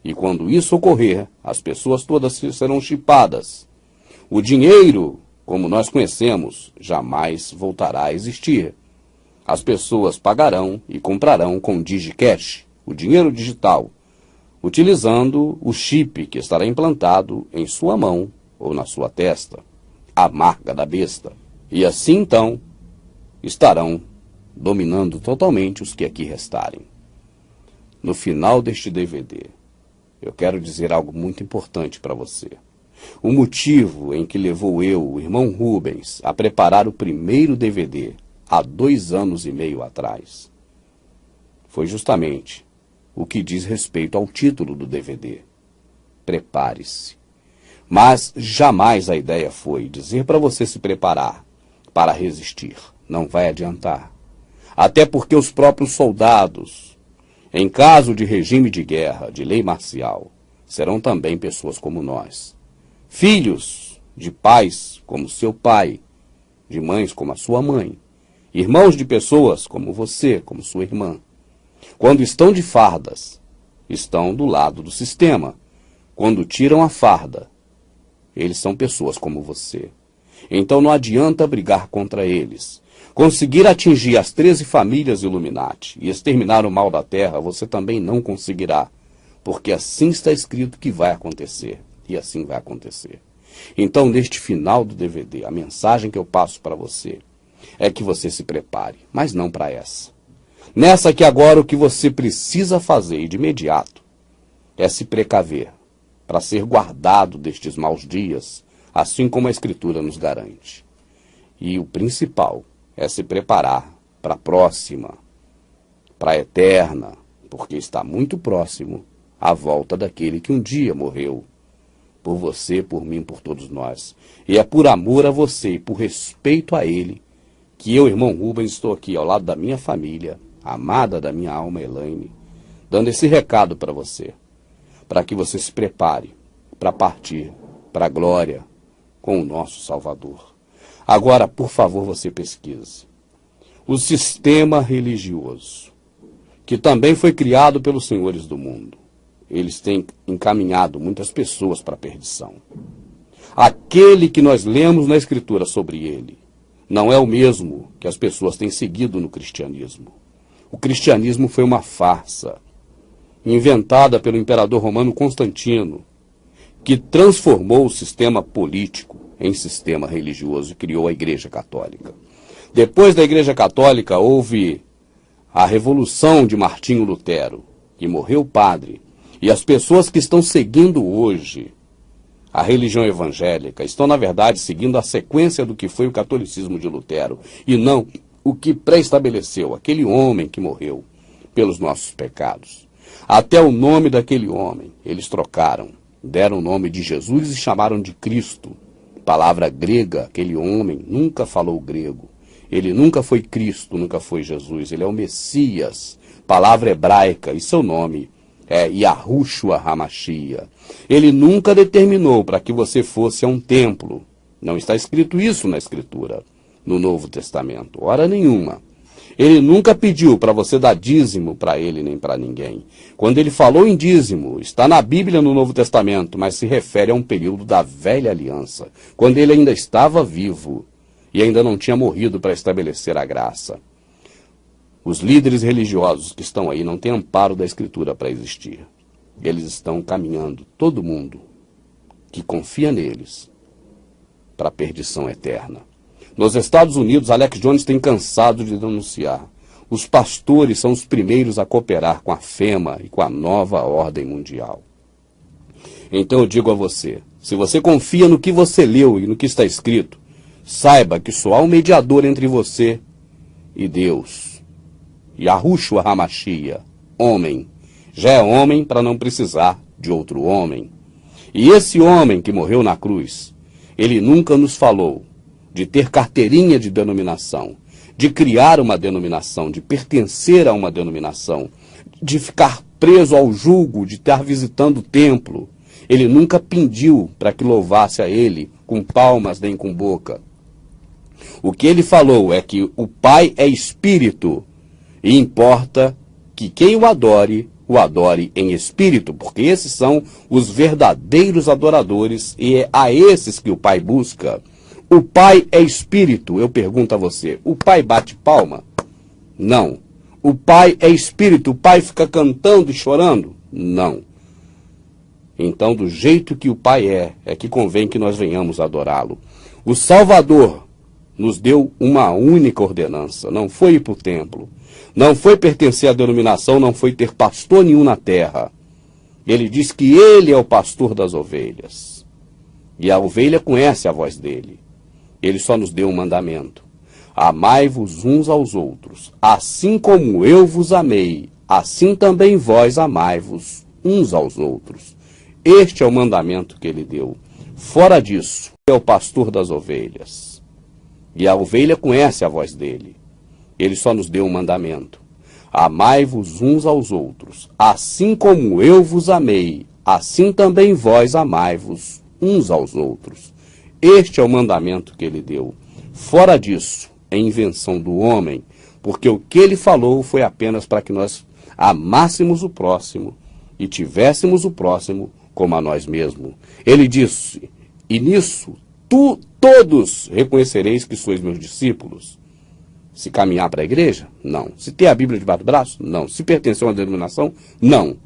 E quando isso ocorrer, as pessoas todas serão chipadas. O dinheiro, como nós conhecemos, jamais voltará a existir. As pessoas pagarão e comprarão com DigiCash, o dinheiro digital, utilizando o chip que estará implantado em sua mão ou na sua testa, a marca da besta. E assim, então, estarão dominando totalmente os que aqui restarem. No final deste DVD, eu quero dizer algo muito importante para você. O motivo em que levou eu, o irmão Rubens, a preparar o primeiro DVD há 2 anos e meio atrás, foi justamente o que diz respeito ao título do DVD. Prepare-se. Mas jamais a ideia foi dizer para você se preparar para resistir. Não vai adiantar. Até porque os próprios soldados, em caso de regime de guerra, de lei marcial, serão também pessoas como nós. Filhos de pais como seu pai, de mães como a sua mãe, irmãos de pessoas como você, como sua irmã. Quando estão de fardas, estão do lado do sistema. Quando tiram a farda, eles são pessoas como você. Então não adianta brigar contra eles. conseguir atingir as 13 famílias Illuminati e exterminar o mal da Terra, você também não conseguirá, porque assim está escrito que vai acontecer, e assim vai acontecer. Então, neste final do DVD, a mensagem que eu passo para você é que você se prepare, mas não para essa. Nessa que agora o que você precisa fazer, e de imediato, é se precaver, para ser guardado destes maus dias, assim como a Escritura nos garante. E o principal é se preparar para a próxima, para a eterna, porque está muito próximo a volta daquele que um dia morreu por você, por mim, por todos nós. E é por amor a você e por respeito a ele que eu, irmão Rubens, estou aqui ao lado da minha família, amada da minha alma Elaine, dando esse recado para você, para que você se prepare para partir para a glória com o nosso Salvador. Agora, por favor, você pesquise. O sistema religioso, que também foi criado pelos senhores do mundo, eles têm encaminhado muitas pessoas para a perdição. Aquele que nós lemos na Escritura sobre ele não é o mesmo que as pessoas têm seguido no cristianismo. O cristianismo foi uma farsa, inventada pelo imperador romano Constantino, que transformou o sistema político em sistema religioso e criou a Igreja Católica. Depois da Igreja Católica houve a Revolução de Martinho Lutero, que morreu padre, e as pessoas que estão seguindo hoje a religião evangélica estão, na verdade, seguindo a sequência do que foi o catolicismo de Lutero, e não o que pré-estabeleceu aquele homem que morreu pelos nossos pecados. Até o nome daquele homem eles trocaram, deram o nome de Jesus e chamaram de Cristo. Palavra grega, aquele homem nunca falou grego. Ele nunca foi Cristo, nunca foi Jesus. Ele é o Messias, palavra hebraica, e seu nome é Yahushua HaMashiach. Ele nunca determinou para que você fosse a um templo. Não está escrito isso na Escritura, no Novo Testamento, hora nenhuma. Ele nunca pediu para você dar dízimo para ele nem para ninguém. Quando ele falou em dízimo, está na Bíblia no Novo Testamento, mas se refere a um período da velha aliança, quando ele ainda estava vivo e ainda não tinha morrido para estabelecer a graça. Os líderes religiosos que estão aí não têm amparo da Escritura para existir. Eles estão caminhando, todo mundo que confia neles, para a perdição eterna. Nos Estados Unidos, Alex Jones tem cansado de denunciar. Os pastores são os primeiros a cooperar com a FEMA e com a nova ordem mundial. Então eu digo a você, se você confia no que você leu e no que está escrito, saiba que só há um mediador entre você e Deus. Yahushua HaMashiach, homem. Já é homem para não precisar de outro homem. E esse homem que morreu na cruz, ele nunca nos falou de ter carteirinha de denominação, de criar uma denominação, de pertencer a uma denominação, de ficar preso ao jugo, de estar visitando o templo. Ele nunca pediu para que louvasse a ele com palmas nem com boca. O que ele falou é que o Pai é Espírito e importa que quem o adore em espírito, porque esses são os verdadeiros adoradores e é a esses que o Pai busca. O Pai é Espírito, eu pergunto a você, o Pai bate palma? Não. O Pai é Espírito, o Pai fica cantando e chorando? Não. Então, do jeito que o Pai é que convém que nós venhamos adorá-lo. O Salvador nos deu uma única ordenança, não foi ir para o templo, não foi pertencer à denominação, não foi ter pastor nenhum na terra. Ele diz que ele é o pastor das ovelhas. E a ovelha conhece a voz dele. Ele só nos deu um mandamento. Amai-vos uns aos outros. Assim como eu vos amei, assim também vós amai-vos uns aos outros. Este é o mandamento que ele deu. Fora disso, é o pastor das ovelhas. E a ovelha conhece a voz dele. Ele só nos deu um mandamento. Amai-vos uns aos outros. Assim como eu vos amei, assim também vós amai-vos uns aos outros. Este é o mandamento que ele deu. Fora disso, é invenção do homem, porque o que ele falou foi apenas para que nós amássemos o próximo e tivéssemos o próximo como a nós mesmos. Ele disse, e nisso todos reconhecereis que sois meus discípulos, Se caminhar para a igreja? Não. Se ter a Bíblia debaixo do braço? Não. Se pertencer a uma denominação? Não.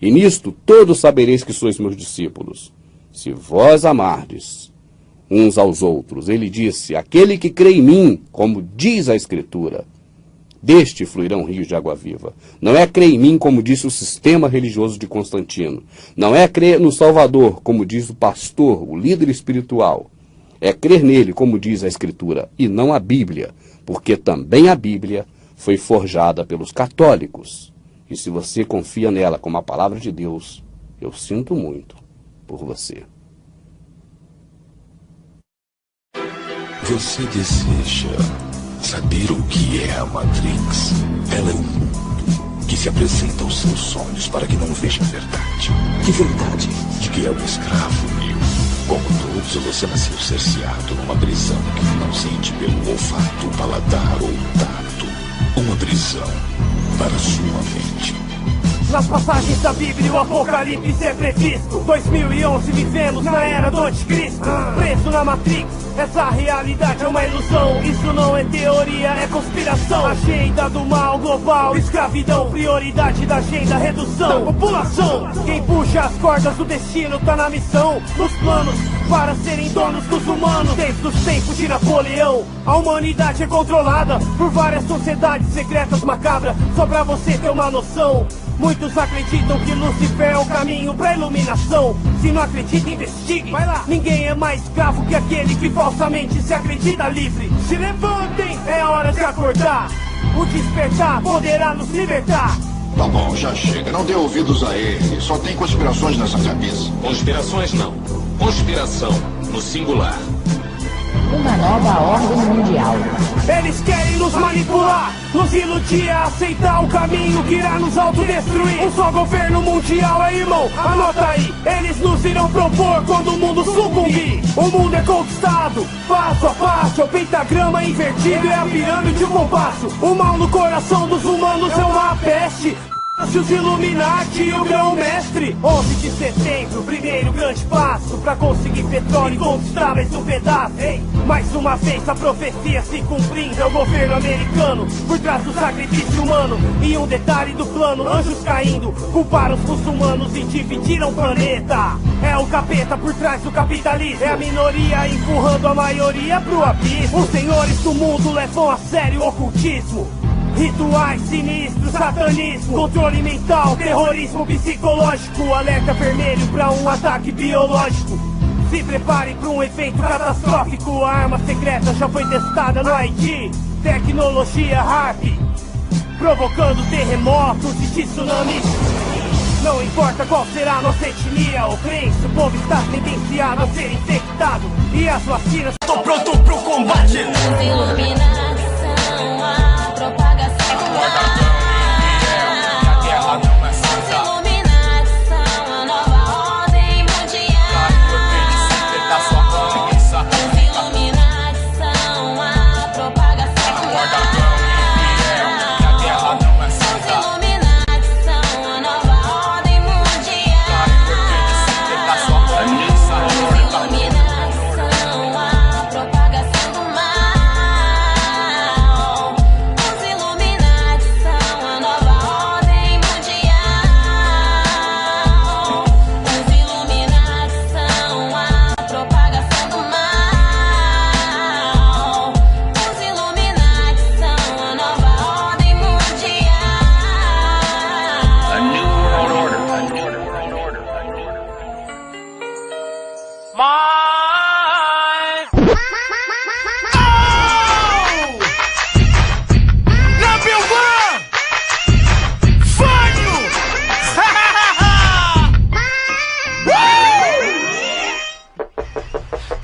E nisto todos sabereis que sois meus discípulos, se vós amardes uns aos outros. Ele disse, aquele que crê em mim, como diz a Escritura, deste fluirão rios de água viva. Não é crer em mim, como disse o sistema religioso de Constantino. Não é crer no Salvador, como diz o pastor, o líder espiritual. É crer nele, como diz a Escritura, e não a Bíblia, porque também a Bíblia foi forjada pelos católicos. E se você confia nela como a palavra de Deus, eu sinto muito por você. Você deseja saber o que é a Matrix? Ela é um mundo que se apresenta aos seus olhos para que não veja a verdade. Que verdade? De que é um escravo meu. Como todos, você nasceu cerceado numa prisão que não sente pelo olfato, paladar ou tato. Uma prisão para sua mente. Nas passagens da Bíblia o Apocalipse é previsto. 2011 vivemos na era do anticristo. Preso na Matrix, essa realidade é uma ilusão. Isso não é teoria, é conspiração. Agenda do mal global, escravidão. Prioridade da agenda, redução da população. Quem puxa as cordas do destino tá na missão. Nos planos para serem donos dos humanos. Desde os tempos de Napoleão, a humanidade é controlada por várias sociedades secretas macabras. Só pra você ter uma noção, muitos acreditam que Lúcifer é o caminho pra iluminação. Se não acredita, investigue. Vai lá. Ninguém é mais escravo que aquele que falsamente se acredita livre. Se levantem, é hora de acordar. O despertar poderá nos libertar. Tá bom, já chega. Não dê ouvidos a ele. Só tem conspirações nessa cabeça. Conspirações não. Conspiração no singular. Uma nova ordem mundial. Eles querem nos manipular, nos iludir a aceitar o caminho que irá nos autodestruir. Um só governo mundial, irmão, anota aí. Eles nos irão propor quando o mundo sucumbir. O mundo é conquistado, passo a passo. É o pentagrama invertido, é a pirâmide de um compasso. O mal no coração dos humanos é uma peste. Os Illuminati e o grão-mestre. 11 de setembro, primeiro grande passo pra conseguir petróleo e conquistar mais um pedaço. Ei, mais uma vez a profecia se cumprindo. É o governo americano por trás do sacrifício humano. E um detalhe do plano, anjos caindo, culparam os muçulmanos e dividiram o planeta. É o capeta por trás do capitalismo. É a minoria empurrando a maioria pro abismo. Os senhores do mundo levam a sério o ocultismo. Rituais sinistros, satanismo, controle mental, terrorismo psicológico, alerta vermelho pra um ataque biológico. Se prepare pra um evento catastrófico, a arma secreta já foi testada no Haiti. Tecnologia HAARP, provocando terremotos e tsunamis. Não importa qual será a nossa etnia ou crença, o povo está sentenciado a ser infectado. E as vacinas... Tô pronto pro combate!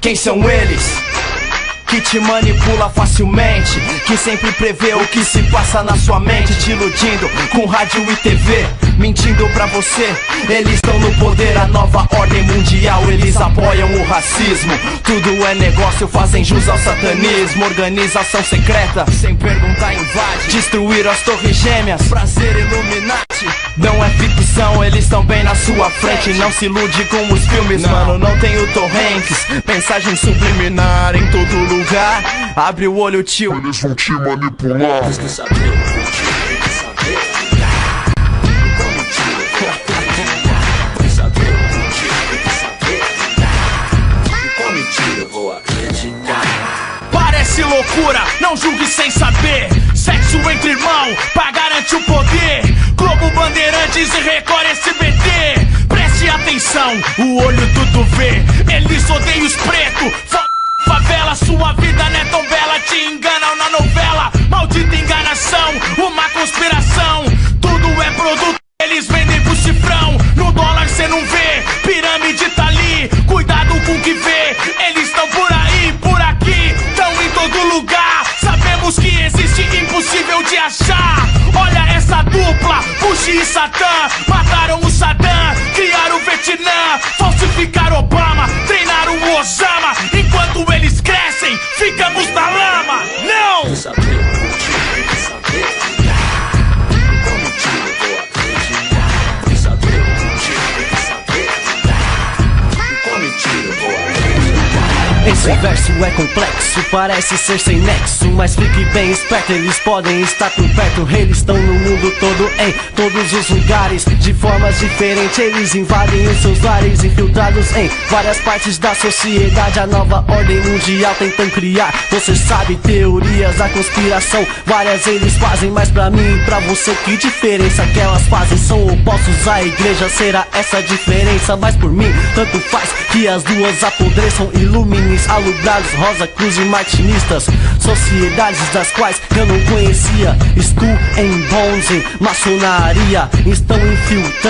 Quem são eles? Que te manipula facilmente, que sempre prevê o que se passa na sua mente, te iludindo com rádio e TV, mentindo pra você. Eles estão no poder, a nova ordem mundial. Eles apoiam o racismo. Tudo é negócio, fazem jus ao satanismo. Organização secreta, sem perguntar invade. Destruir as torres gêmeas, prazer Illuminati. Não é ficção, eles estão bem na sua frente. Não se ilude com os filmes, mano, não tem o Tom Hanks. Mensagem subliminar em todo lugar. Abre o olho, tio, eles vão te manipular. Parece loucura, não julgue sem saber. Sexo entre irmão, pra garantir o poder. Globo, Bandeirantes e Record SBT. Preste atenção, o olho tudo vê. Eles odeiam os pretos, favela, sua vida não é tão bela. Te enganam na novela, maldita enganação. Uma conspiração, tudo é produto. Eles vendem pro cifrão, no dólar cê não vê. Pirâmide tá ali, cuidado com o que vê. Eles estão por aí, por aqui, tão em todo lugar. Sabemos que existe impossível de achar. Olha essa dupla, Bush e Satã. Mataram o Saddam, criaram o Vietnã. Falsificaram Obama, treinaram o Osama. Enquanto eles crescem, ficamos na lama. Não! Esse verso é complexo, parece ser sem nexo, mas fique bem esperto, eles podem estar por perto. Eles estão no mundo todo, em todos os lugares. De formas diferentes eles invadem os seus lares. Infiltrados em várias partes da sociedade. A nova ordem mundial tentam criar, você sabe, teorias da conspiração. Várias eles fazem, mas pra mim e pra você, que diferença que elas fazem? São opostos à igreja, será essa a diferença? Mas por mim, tanto faz que as duas apodreçam. Ilumines, alubrados, Rosa Cruz e martinistas. Sociedades das quais eu não conhecia. Estou em bons em maçonaria, estão infiltrados.